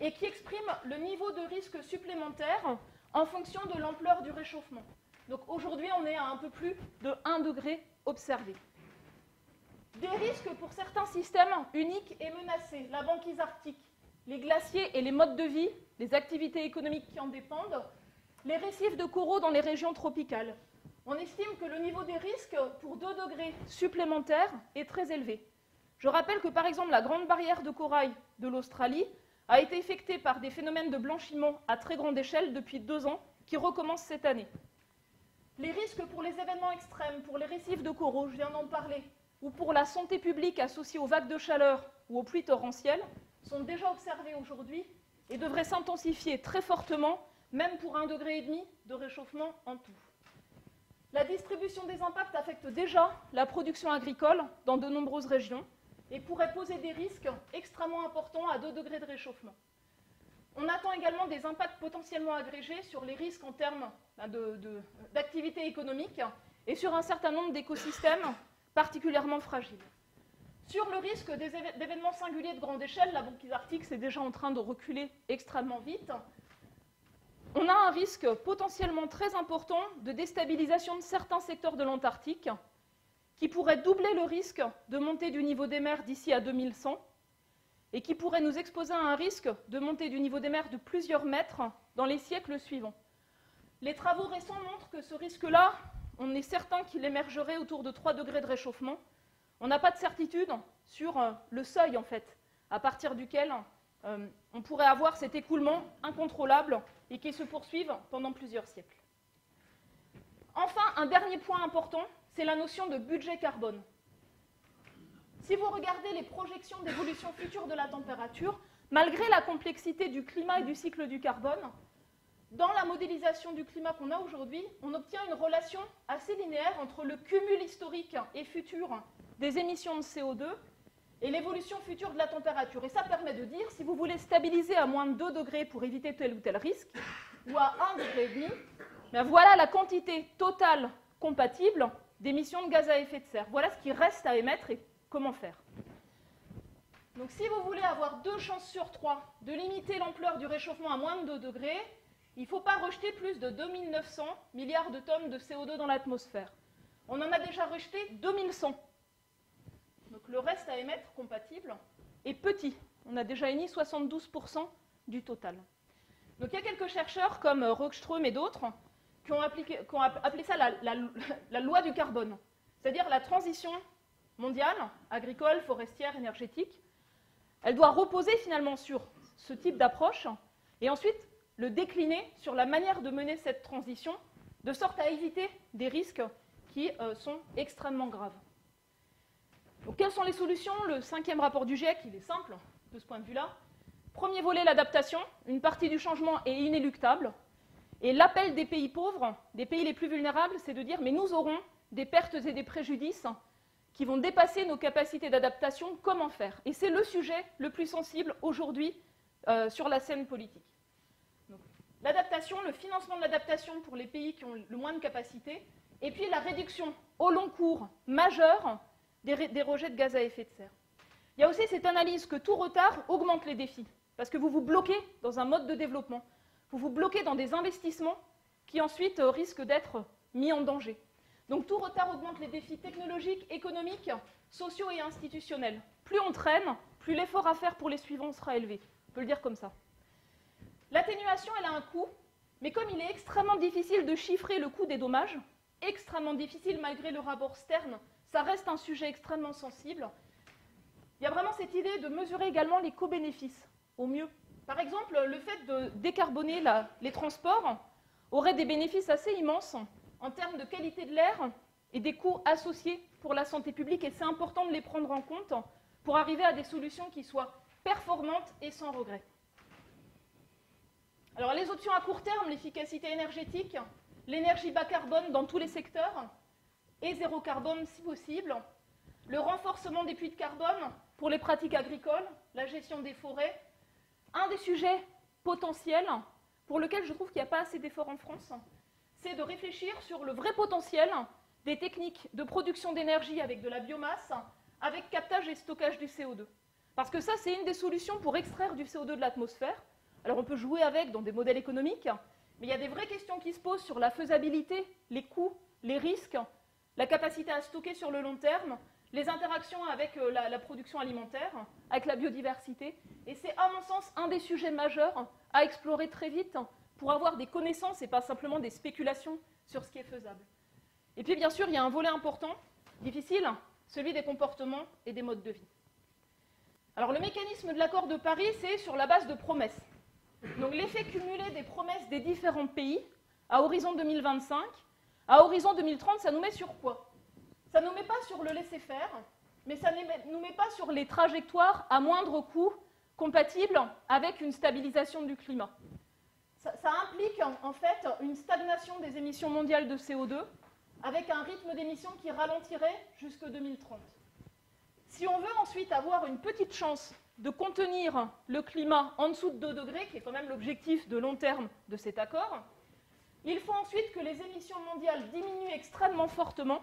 et qui exprime le niveau de risque supplémentaire en fonction de l'ampleur du réchauffement. Donc aujourd'hui, on est à un peu plus de 1 degré observé. Des risques pour certains systèmes uniques et menacés, la banquise arctique, les glaciers et les modes de vie, les activités économiques qui en dépendent, les récifs de coraux dans les régions tropicales. On estime que le niveau des risques pour 2 degrés supplémentaires est très élevé. Je rappelle que, par exemple, la grande barrière de corail de l'Australie a été affectée par des phénomènes de blanchiment à très grande échelle depuis 2 ans, qui recommencent cette année. Les risques pour les événements extrêmes, pour les récifs de coraux, je viens d'en parler, ou pour la santé publique associée aux vagues de chaleur ou aux pluies torrentielles, sont déjà observés aujourd'hui et devraient s'intensifier très fortement, même pour 1,5 degré de réchauffement en tout. La distribution des impacts affecte déjà la production agricole dans de nombreuses régions et pourrait poser des risques extrêmement importants à 2 degrés de réchauffement. On attend également des impacts potentiellement agrégés sur les risques en termes d'activité économique et sur un certain nombre d'écosystèmes particulièrement fragiles. Sur le risque d'événements singuliers de grande échelle, la banquise arctique, c'est déjà en train de reculer extrêmement vite. On a un risque potentiellement très important de déstabilisation de certains secteurs de l'Antarctique qui pourrait doubler le risque de montée du niveau des mers d'ici à 2100 et qui pourrait nous exposer à un risque de montée du niveau des mers de plusieurs mètres dans les siècles suivants. Les travaux récents montrent que ce risque-là, on est certain qu'il émergerait autour de 3 degrés de réchauffement. On n'a pas de certitude sur le seuil, en fait, à partir duquel on pourrait avoir cet écoulement incontrôlable et qui se poursuive pendant plusieurs siècles. Enfin, un dernier point important, c'est la notion de budget carbone. Si vous regardez les projections d'évolution future de la température, malgré la complexité du climat et du cycle du carbone, dans la modélisation du climat qu'on a aujourd'hui, on obtient une relation assez linéaire entre le cumul historique et futur des émissions de CO2 et l'évolution future de la température. Et ça permet de dire, si vous voulez stabiliser à moins de 2 degrés pour éviter tel ou tel risque, ou à 1,5 degré, ben voilà la quantité totale compatible d'émissions de gaz à effet de serre. Voilà ce qui reste à émettre et comment faire. Donc si vous voulez avoir 2 chances sur 3 de limiter l'ampleur du réchauffement à moins de 2 degrés, il ne faut pas rejeter plus de 2900 milliards de tonnes de CO2 dans l'atmosphère. On en a déjà rejeté 2100. Donc le reste à émettre compatible est petit. On a déjà émis 72% du total. Donc il y a quelques chercheurs comme Rockström et d'autres qui ont appelé ça la loi du carbone, c'est-à-dire la transition mondiale, agricole, forestière, énergétique. Elle doit reposer finalement sur ce type d'approche et ensuite le décliner sur la manière de mener cette transition de sorte à éviter des risques qui sont extrêmement graves. Donc, quelles sont les solutions? Le 5e rapport du GIEC, il est simple de ce point de vue-là. Premier volet, l'adaptation. Une partie du changement est inéluctable. Et l'appel des pays pauvres, des pays les plus vulnérables, c'est de dire mais nous aurons des pertes et des préjudices qui vont dépasser nos capacités d'adaptation. Comment faire? Et c'est le sujet le plus sensible aujourd'hui sur la scène politique. L'adaptation, le financement de l'adaptation pour les pays qui ont le moins de capacité, et puis la réduction au long cours majeure des rejets de gaz à effet de serre. Il y a aussi cette analyse que tout retard augmente les défis, parce que vous vous bloquez dans un mode de développement, vous vous bloquez dans des investissements qui ensuite risquent d'être mis en danger. Donc tout retard augmente les défis technologiques, économiques, sociaux et institutionnels. Plus on traîne, plus l'effort à faire pour les suivants sera élevé. On peut le dire comme ça. L'atténuation, elle a un coût, mais comme il est extrêmement difficile de chiffrer le coût des dommages, extrêmement difficile malgré le rapport Stern, ça reste un sujet extrêmement sensible, il y a vraiment cette idée de mesurer également les co-bénéfices, au mieux. Par exemple, le fait de décarboner les transports aurait des bénéfices assez immenses en termes de qualité de l'air et des coûts associés pour la santé publique, et c'est important de les prendre en compte pour arriver à des solutions qui soient performantes et sans regret. Alors les options à court terme, l'efficacité énergétique, l'énergie bas carbone dans tous les secteurs et zéro carbone si possible, le renforcement des puits de carbone pour les pratiques agricoles, la gestion des forêts. Un des sujets potentiels pour lequel je trouve qu'il n'y a pas assez d'efforts en France, c'est de réfléchir sur le vrai potentiel des techniques de production d'énergie avec de la biomasse, avec captage et stockage du CO2. Parce que ça, c'est une des solutions pour extraire du CO2 de l'atmosphère. Alors on peut jouer avec dans des modèles économiques, mais il y a des vraies questions qui se posent sur la faisabilité, les coûts, les risques, la capacité à stocker sur le long terme, les interactions avec la production alimentaire, avec la biodiversité. Et c'est, à mon sens, un des sujets majeurs à explorer très vite pour avoir des connaissances et pas simplement des spéculations sur ce qui est faisable. Et puis, bien sûr, il y a un volet important, difficile, celui des comportements et des modes de vie. Alors, le mécanisme de l'accord de Paris, c'est sur la base de promesses. Donc, l'effet cumulé des promesses des différents pays à horizon 2025, à horizon 2030, ça nous met sur quoi? Ça ne nous met pas sur le laisser-faire, mais ça ne nous met pas sur les trajectoires à moindre coût compatibles avec une stabilisation du climat. Ça implique en fait une stagnation des émissions mondiales de CO2 avec un rythme d'émissions qui ralentirait jusque 2030. Si on veut ensuite avoir une petite chance de contenir le climat en dessous de 2 degrés, qui est quand même l'objectif de long terme de cet accord, il faut ensuite que les émissions mondiales diminuent extrêmement fortement,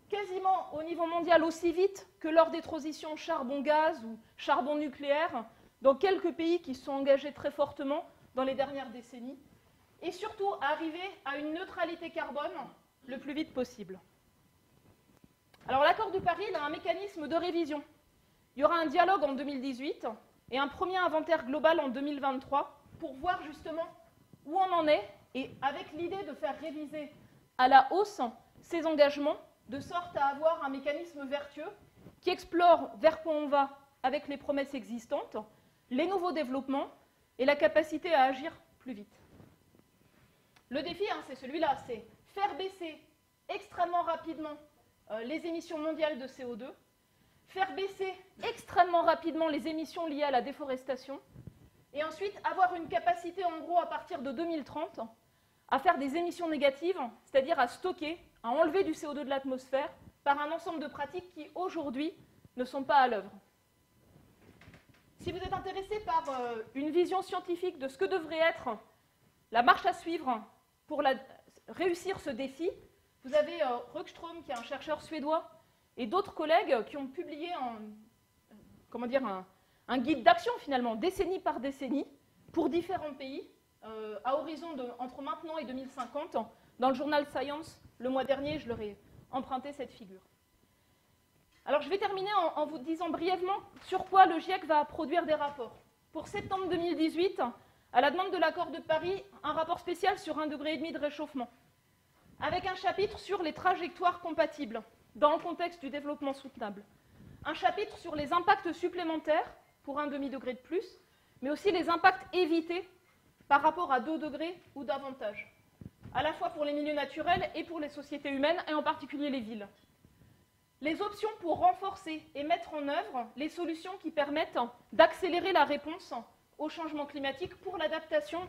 quasiment au niveau mondial aussi vite que lors des transitions charbon-gaz ou charbon-nucléaire, dans quelques pays qui se sont engagés très fortement dans les dernières décennies, et surtout arriver à une neutralité carbone le plus vite possible. Alors l'accord de Paris, il a un mécanisme de révision. Il y aura un dialogue en 2018 et un premier inventaire global en 2023 pour voir justement où on en est, et avec l'idée de faire réviser à la hausse ces engagements, de sorte à avoir un mécanisme vertueux qui explore vers quoi on va avec les promesses existantes, les nouveaux développements et la capacité à agir plus vite. Le défi, c'est celui-là, c'est faire baisser extrêmement rapidement les émissions mondiales de CO2, faire baisser extrêmement rapidement les émissions liées à la déforestation, et ensuite avoir une capacité, en gros, à partir de 2030, à faire des émissions négatives, c'est-à-dire à stocker, à enlever du CO2 de l'atmosphère par un ensemble de pratiques qui, aujourd'hui, ne sont pas à l'œuvre. Si vous êtes intéressé par une vision scientifique de ce que devrait être la marche à suivre pour réussir ce défi, vous avez Röckström, qui est un chercheur suédois, et d'autres collègues qui ont publié un guide d'action, finalement, décennie par décennie, pour différents pays, à horizon entre maintenant et 2050, dans le journal Science. Le mois dernier, je leur ai emprunté cette figure. Alors, je vais terminer en vous disant brièvement sur quoi le GIEC va produire des rapports. Pour septembre 2018, à la demande de l'accord de Paris, un rapport spécial sur 1,5 degré de réchauffement, avec un chapitre sur les trajectoires compatibles dans le contexte du développement soutenable, un chapitre sur les impacts supplémentaires pour 1,5 degré de plus, mais aussi les impacts évités par rapport à 2 degrés ou davantage, à la fois pour les milieux naturels et pour les sociétés humaines, et en particulier les villes. Les options pour renforcer et mettre en œuvre les solutions qui permettent d'accélérer la réponse au changement climatique pour l'adaptation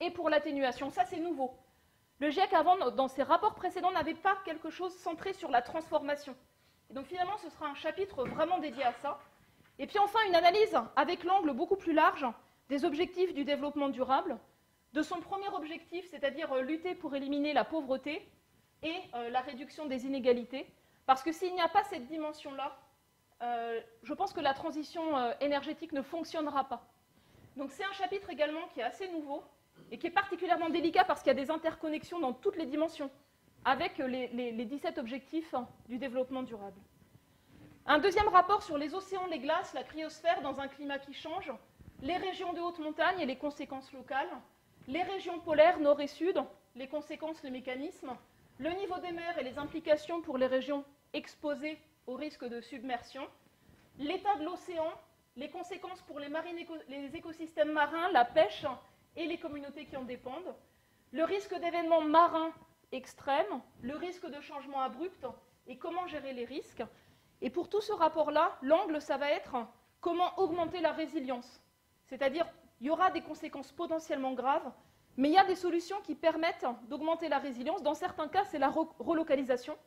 et pour l'atténuation. Ça, c'est nouveau. Le GIEC, avant, dans ses rapports précédents, n'avait pas quelque chose centré sur la transformation. Et donc, finalement, ce sera un chapitre vraiment dédié à ça. Et puis, enfin, une analyse avec l'angle beaucoup plus large des objectifs du développement durable, de son premier objectif, c'est-à-dire lutter pour éliminer la pauvreté et la réduction des inégalités. Parce que s'il n'y a pas cette dimension-là, je pense que la transition énergétique ne fonctionnera pas. Donc c'est un chapitre également qui est assez nouveau et qui est particulièrement délicat parce qu'il y a des interconnexions dans toutes les dimensions avec les 17 objectifs du développement durable. Un deuxième rapport sur les océans, les glaces, la cryosphère dans un climat qui change. les régions de haute montagne et les conséquences locales, les régions polaires nord et sud, les conséquences, les mécanismes, le niveau des mers et les implications pour les régions exposées au risque de submersion, l'état de l'océan, les conséquences pour les écosystèmes marins, la pêche et les communautés qui en dépendent, le risque d'événements marins extrêmes, le risque de changement abrupt et comment gérer les risques. Et pour tout ce rapport-là, l'angle, ça va être comment augmenter la résilience. C'est-à-dire, il y aura des conséquences potentiellement graves, mais il y a des solutions qui permettent d'augmenter la résilience. Dans certains cas, c'est la relocalisation.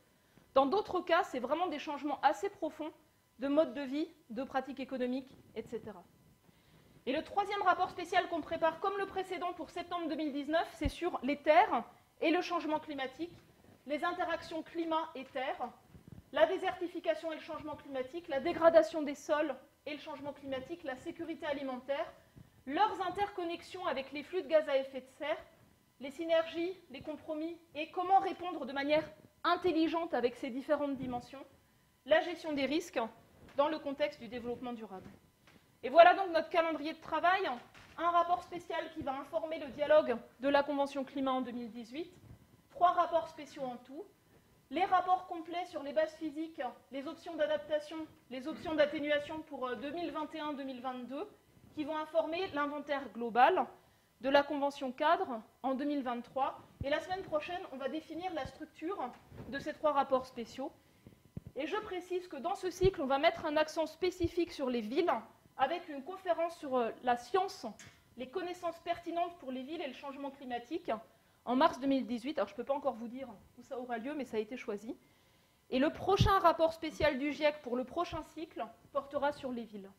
Dans d'autres cas, c'est vraiment des changements assez profonds de mode de vie, de pratiques économiques, etc. Et le troisième rapport spécial qu'on prépare, comme le précédent pour septembre 2019, c'est sur les terres et le changement climatique, les interactions climat et terre, la désertification et le changement climatique, la dégradation des sols et le changement climatique, la sécurité alimentaire, leurs interconnexions avec les flux de gaz à effet de serre, les synergies, les compromis et comment répondre de manière intelligente avec ces différentes dimensions, la gestion des risques dans le contexte du développement durable. Et voilà donc notre calendrier de travail, un rapport spécial qui va informer le dialogue de la Convention climat en 2018, 3 rapports spéciaux en tout, les rapports complets sur les bases physiques, les options d'adaptation, les options d'atténuation pour 2021-2022, qui vont informer l'inventaire global de la Convention cadre en 2023. Et la semaine prochaine, on va définir la structure de ces 3 rapports spéciaux. Et je précise que dans ce cycle, on va mettre un accent spécifique sur les villes, avec une conférence sur la science, les connaissances pertinentes pour les villes et le changement climatique, en mars 2018. Alors, je ne peux pas encore vous dire où ça aura lieu, mais ça a été choisi. Et le prochain rapport spécial du GIEC pour le prochain cycle portera sur les villes,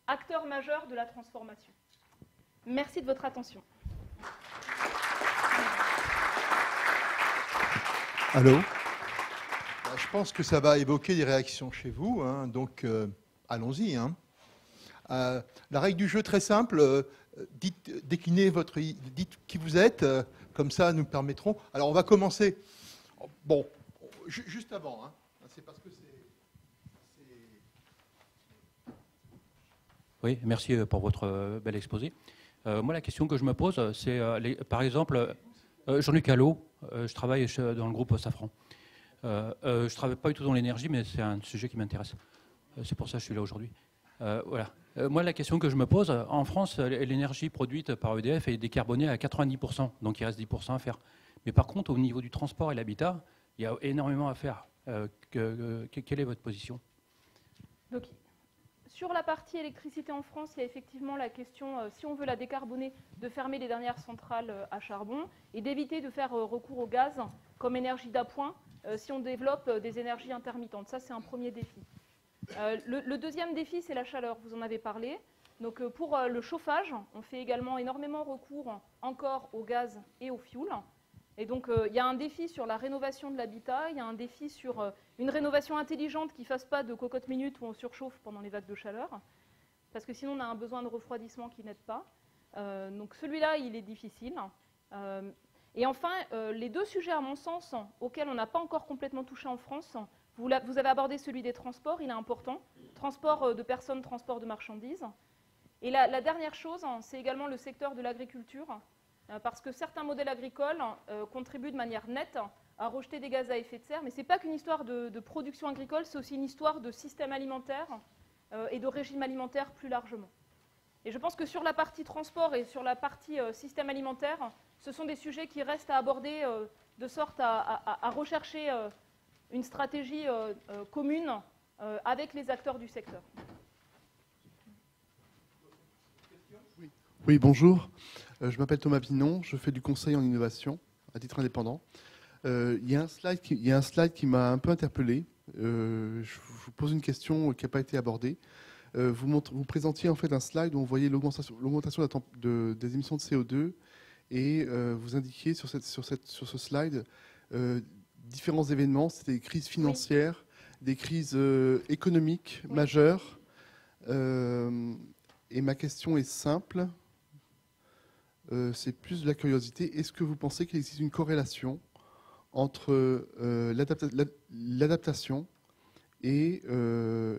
acteurs majeurs de la transformation. Merci de votre attention. Allô ? Je pense que ça va évoquer des réactions chez vous, hein, donc allons-y. Hein. La règle du jeu très simple, déclinez dites qui vous êtes, comme ça nous permettrons. Alors on va commencer. Bon, juste avant, hein, c'est parce que c'est. Oui, merci pour votre bel exposé. Moi, la question que je me pose, c'est, par exemple, Jean-Luc Allot, je travaille dans le groupe Safran. Je ne travaille pas du tout dans l'énergie, mais c'est un sujet qui m'intéresse. C'est pour ça que je suis là aujourd'hui. Voilà. Moi, la question que je me pose, en France, l'énergie produite par EDF est décarbonée à 90%, donc il reste 10% à faire. Mais par contre, au niveau du transport et l'habitat, il y a énormément à faire. Quelle est votre position ? Donc, sur la partie électricité en France, il y a effectivement la question, si on veut la décarboner, de fermer les dernières centrales à charbon et d'éviter de faire recours au gaz comme énergie d'appoint si on développe des énergies intermittentes. Ça, c'est un premier défi. Le deuxième défi, c'est la chaleur. Vous en avez parlé. Donc, pour le chauffage, on fait également énormément recours encore au gaz et au fioul. Et donc, il y a un défi sur la rénovation de l'habitat, il y a un défi sur une rénovation intelligente qui ne fasse pas de cocotte minute où on surchauffe pendant les vagues de chaleur, parce que sinon on a un besoin de refroidissement qui n'aide pas. Donc celui-là, il est difficile. Et enfin, les 2 sujets, à mon sens, auxquels on n'a pas encore complètement touché en France, vous avez abordé celui des transports, il est important. Transport de personnes, transport de marchandises. Et la dernière chose, c'est également le secteur de l'agriculture, parce que certains modèles agricoles contribuent de manière nette à rejeter des gaz à effet de serre, mais ce n'est pas qu'une histoire de production agricole, c'est aussi une histoire de système alimentaire et de régime alimentaire plus largement. Et je pense que sur la partie transport et sur la partie système alimentaire, ce sont des sujets qui restent à aborder de sorte à rechercher une stratégie commune avec les acteurs du secteur. Oui, bonjour. Je m'appelle Thomas Pinon, je fais du conseil en innovation à titre indépendant. Il y a un slide qui m'a un peu interpellé. Je vous pose une question qui n'a pas été abordée. Vous présentiez en fait un slide où on voyait l'augmentation des émissions de CO2 et vous indiquiez sur ce slide différents événements, c'était des crises financières, des crises économiques majeures. Et ma question est simple. C'est plus de la curiosité. Est-ce que vous pensez qu'il existe une corrélation entre l'adaptation et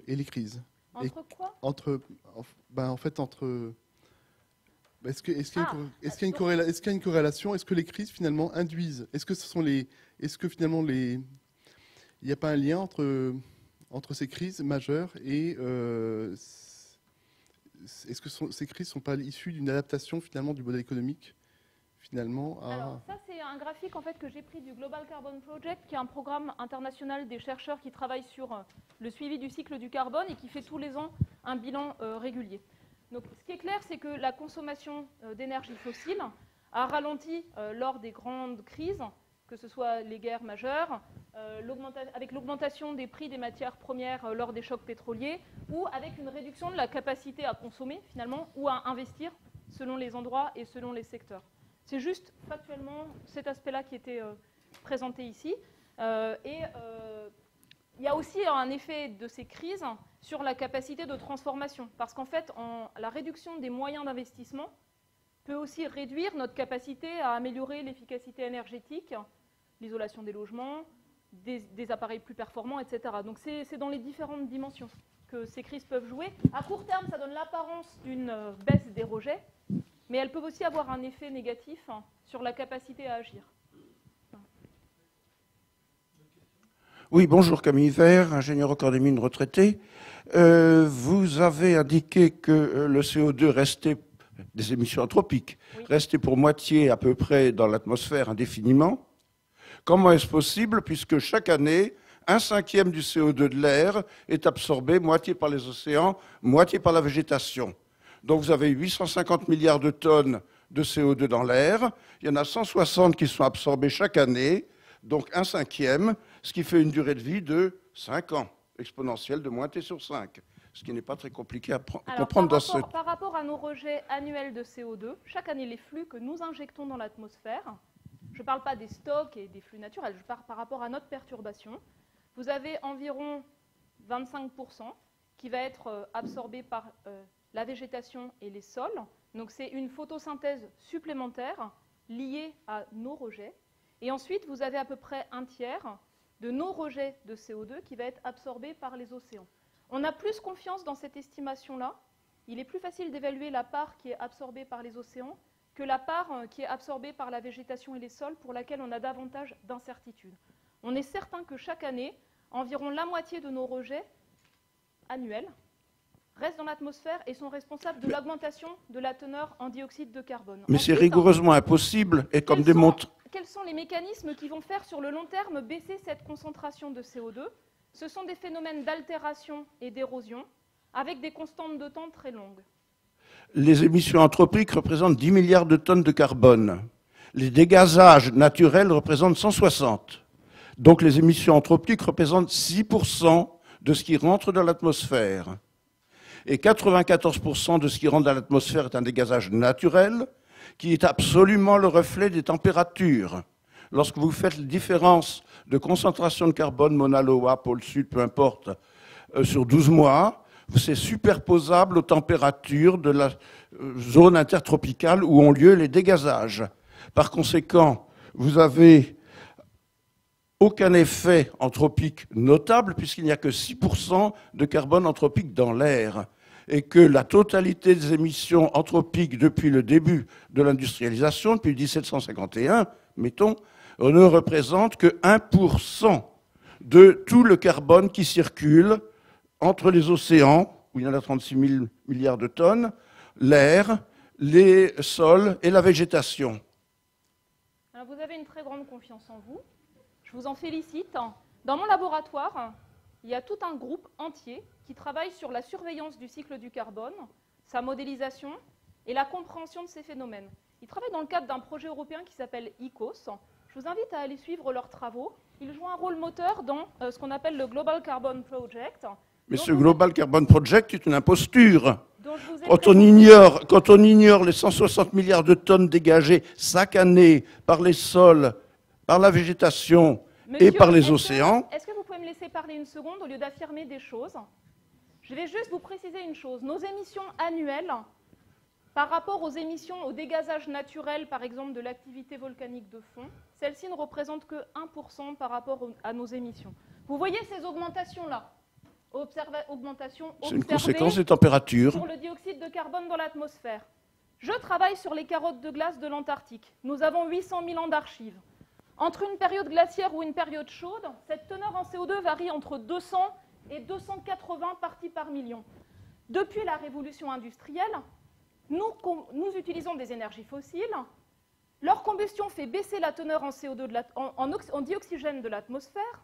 les crises? Entre quoi ? En fait, entre Est-ce qu'il y a une corrélation? Est-ce que les crises finalement induisent? Est-ce que finalement il n'y a pas un lien entre ces crises majeures et est-ce que ces crises ne sont pas issues d'une adaptation finalement du modèle économique finalement Alors ça c'est un graphique en fait que j'ai pris du Global Carbon Project, qui est un programme international des chercheurs qui travaillent sur le suivi du cycle du carbone et qui fait tous les ans un bilan régulier. Donc ce qui est clair, c'est que la consommation d'énergie fossile a ralenti lors des grandes crises, que ce soit les guerres majeures, avec l'augmentation des prix des matières premières lors des chocs pétroliers, ou avec une réduction de la capacité à consommer finalement, ou à investir selon les endroits et selon les secteurs. C'est juste factuellement cet aspect-là qui était présenté ici. Il y a aussi un effet de ces crises sur la capacité de transformation, parce qu'en fait, la réduction des moyens d'investissement peut aussi réduire notre capacité à améliorer l'efficacité énergétique, l'isolation des logements, des appareils plus performants, etc. Donc c'est dans les différentes dimensions que ces crises peuvent jouer. À court terme, ça donne l'apparence d'une baisse des rejets, mais elles peuvent aussi avoir un effet négatif sur la capacité à agir. Oui, bonjour Camille Vert, ingénieur au corps des mines retraité. Vous avez indiqué que le CO2 restait, des émissions anthropiques, oui, restait pour moitié à peu près dans l'atmosphère indéfiniment. Comment est-ce possible, puisque chaque année, 1/5 du CO2 de l'air est absorbé moitié par les océans, moitié par la végétation. Donc vous avez 850 milliards de tonnes de CO2 dans l'air, il y en a 160 qui sont absorbés chaque année, donc 1/5, ce qui fait une durée de vie de 5 ans, exponentielle de moins t sur 5, ce qui n'est pas très compliqué à comprendre dans ce... Par rapport à nos rejets annuels de CO2, chaque année, les flux que nous injectons dans l'atmosphère, je ne parle pas des stocks et des flux naturels, je parle par rapport à notre perturbation, vous avez environ 25% qui va être absorbé par la végétation et les sols. Donc c'est une photosynthèse supplémentaire liée à nos rejets. Et ensuite, vous avez à peu près 1/3 de nos rejets de CO2 qui va être absorbé par les océans. On a plus confiance dans cette estimation-là. Il est plus facile d'évaluer la part qui est absorbée par les océans que la part qui est absorbée par la végétation et les sols, pour laquelle on a davantage d'incertitudes. On est certain que chaque année, environ la moitié de nos rejets annuels restent dans l'atmosphère et sont responsables de l'augmentation de la teneur en dioxyde de carbone. Mais c'est rigoureusement impossible, et comme démontre... Quels sont les mécanismes qui vont faire sur le long terme baisser cette concentration de CO2 ? Ce sont des phénomènes d'altération et d'érosion, avec des constantes de temps très longues. Les émissions anthropiques représentent 10 milliards de tonnes de carbone. Les dégazages naturels représentent 160. Donc les émissions anthropiques représentent 6% de ce qui rentre dans l'atmosphère. Et 94% de ce qui rentre dans l'atmosphère est un dégazage naturel, qui est absolument le reflet des températures. Lorsque vous faites la différence de concentration de carbone, Mauna Loa, pôle sud, peu importe, sur 12 mois, c'est superposable aux températures de la zone intertropicale où ont lieu les dégazages. Par conséquent, vous n'avez aucun effet anthropique notable, puisqu'il n'y a que 6% de carbone anthropique dans l'air, et que la totalité des émissions anthropiques depuis le début de l'industrialisation, depuis 1751, mettons, ne représente que 1% de tout le carbone qui circule entre les océans, où il y en a 36 000 milliards de tonnes, l'air, les sols et la végétation. Alors vous avez une très grande confiance en vous. Je vous en félicite. Dans mon laboratoire, il y a tout un groupe entier qui travaille sur la surveillance du cycle du carbone, sa modélisation et la compréhension de ces phénomènes. Ils travaillent dans le cadre d'un projet européen qui s'appelle ICOS. Je vous invite à aller suivre leurs travaux. Ils jouent un rôle moteur dans ce qu'on appelle le Global Carbon Project. Mais ce Global Carbon Project est une imposture. Quand on ignore les 160 milliards de tonnes dégagées chaque année par les sols, par la végétation et par les océans... Est-ce que vous pouvez me laisser parler une seconde au lieu d'affirmer des choses? Je vais juste vous préciser une chose. Nos émissions annuelles, par rapport aux émissions, au dégazage naturel, par exemple, de l'activité volcanique de fond, celles-ci ne représentent que 1% par rapport à nos émissions. Vous voyez ces augmentations-là? Augmentation C'est une conséquence des températures. pour le dioxyde de carbone dans l'atmosphère. Je travaille sur les carottes de glace de l'Antarctique. Nous avons 800 000 ans d'archives. Entre une période glaciaire ou une période chaude, cette teneur en CO2 varie entre 200 et 280 parties par million. Depuis la révolution industrielle, nous utilisons des énergies fossiles. Leur combustion fait baisser la teneur en CO2 en dioxygène de l'atmosphère,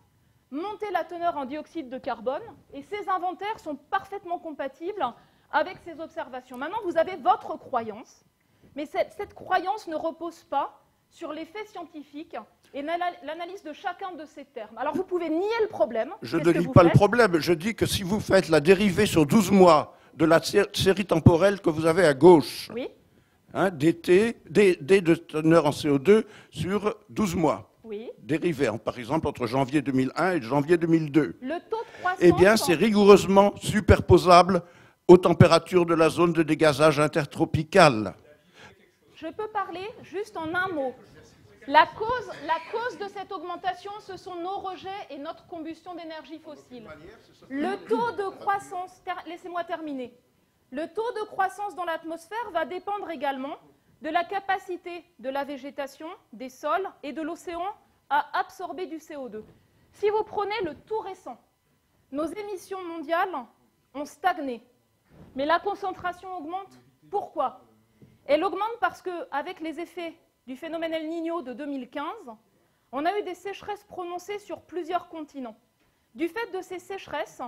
monter la teneur en dioxyde de carbone, et ces inventaires sont parfaitement compatibles avec ces observations. Maintenant, vous avez votre croyance, mais cette croyance ne repose pas sur les faits scientifiques et l'analyse de chacun de ces termes. Alors, vous pouvez nier le problème. Je ne nie pas le problème. Je dis que si vous faites la dérivée sur 12 mois de la série temporelle que vous avez à gauche, oui. Hein, d'été, de teneur en CO2 sur 12 mois. Oui. Dérivé, par exemple, entre janvier 2001 et janvier 2002. Le taux de croissance... Eh bien, c'est rigoureusement superposable aux températures de la zone de dégazage intertropicale. Je peux parler juste en un mot. La cause de cette augmentation, ce sont nos rejets et notre combustion d'énergie fossile. Le taux de croissance... Laissez-moi terminer. Le taux de croissance dans l'atmosphère va dépendre également de la capacité de la végétation, des sols et de l'océan à absorber du CO2. Si vous prenez le tout récent, nos émissions mondiales ont stagné, mais la concentration augmente. Pourquoi? Elle augmente parce qu'avec les effets du phénomène El Niño de 2015, on a eu des sécheresses prononcées sur plusieurs continents. Du fait de ces sécheresses,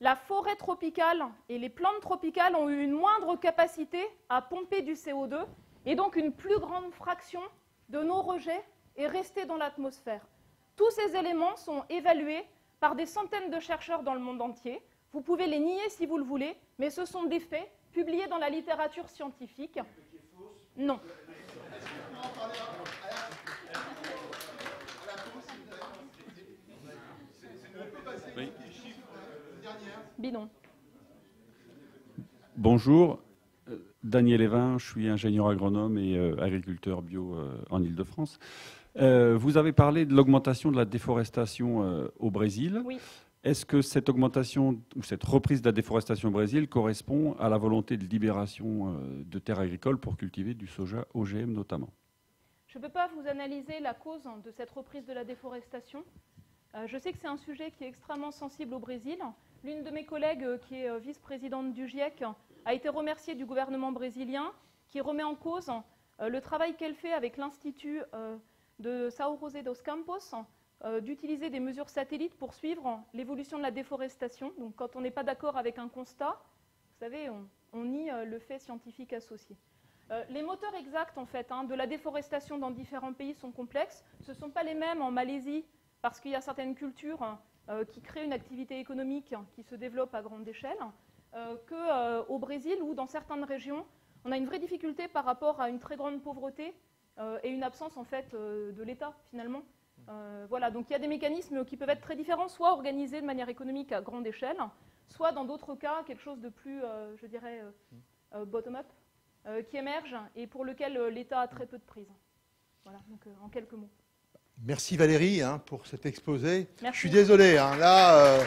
la forêt tropicale et les plantes tropicales ont eu une moindre capacité à pomper du CO2 et donc une plus grande fraction de nos rejets est restée dans l'atmosphère. Tous ces éléments sont évalués par des centaines de chercheurs dans le monde entier. Vous pouvez les nier si vous le voulez, mais ce sont des faits publiés dans la littérature scientifique. Non. Oui. Bidon. Bonjour, Daniel Evin, je suis ingénieur agronome et agriculteur bio en Île-de-France. Vous avez parlé de l'augmentation de la déforestation au Brésil. Oui. Est-ce que cette augmentation ou cette reprise de la déforestation au Brésil correspond à la volonté de libération de terres agricoles pour cultiver du soja OGM notamment? Je ne peux pas vous analyser la cause de cette reprise de la déforestation. Je sais que c'est un sujet qui est extrêmement sensible au Brésil. L'une de mes collègues, qui est vice-présidente du GIEC, a été remerciée du gouvernement brésilien, qui remet en cause le travail qu'elle fait avec l'Institut de São José dos Campos, d'utiliser des mesures satellites pour suivre l'évolution de la déforestation. Donc quand on n'est pas d'accord avec un constat, vous savez, on nie le fait scientifique associé. Les moteurs exacts en fait, de la déforestation dans différents pays sont complexes. Ce ne sont pas les mêmes en Malaisie, parce qu'il y a certaines cultures qui créent une activité économique qui se développe à grande échelle, qu'au Brésil, où dans certaines régions, on a une vraie difficulté par rapport à une très grande pauvreté et une absence en fait, de l'État, finalement. Voilà, donc il y a des mécanismes qui peuvent être très différents, soit organisés de manière économique à grande échelle, soit dans d'autres cas, quelque chose de plus, je dirais, bottom-up, qui émerge et pour lequel l'État a très peu de prise. Voilà, donc en quelques mots. Merci Valérie pour cet exposé. Merci. Je suis désolé, là...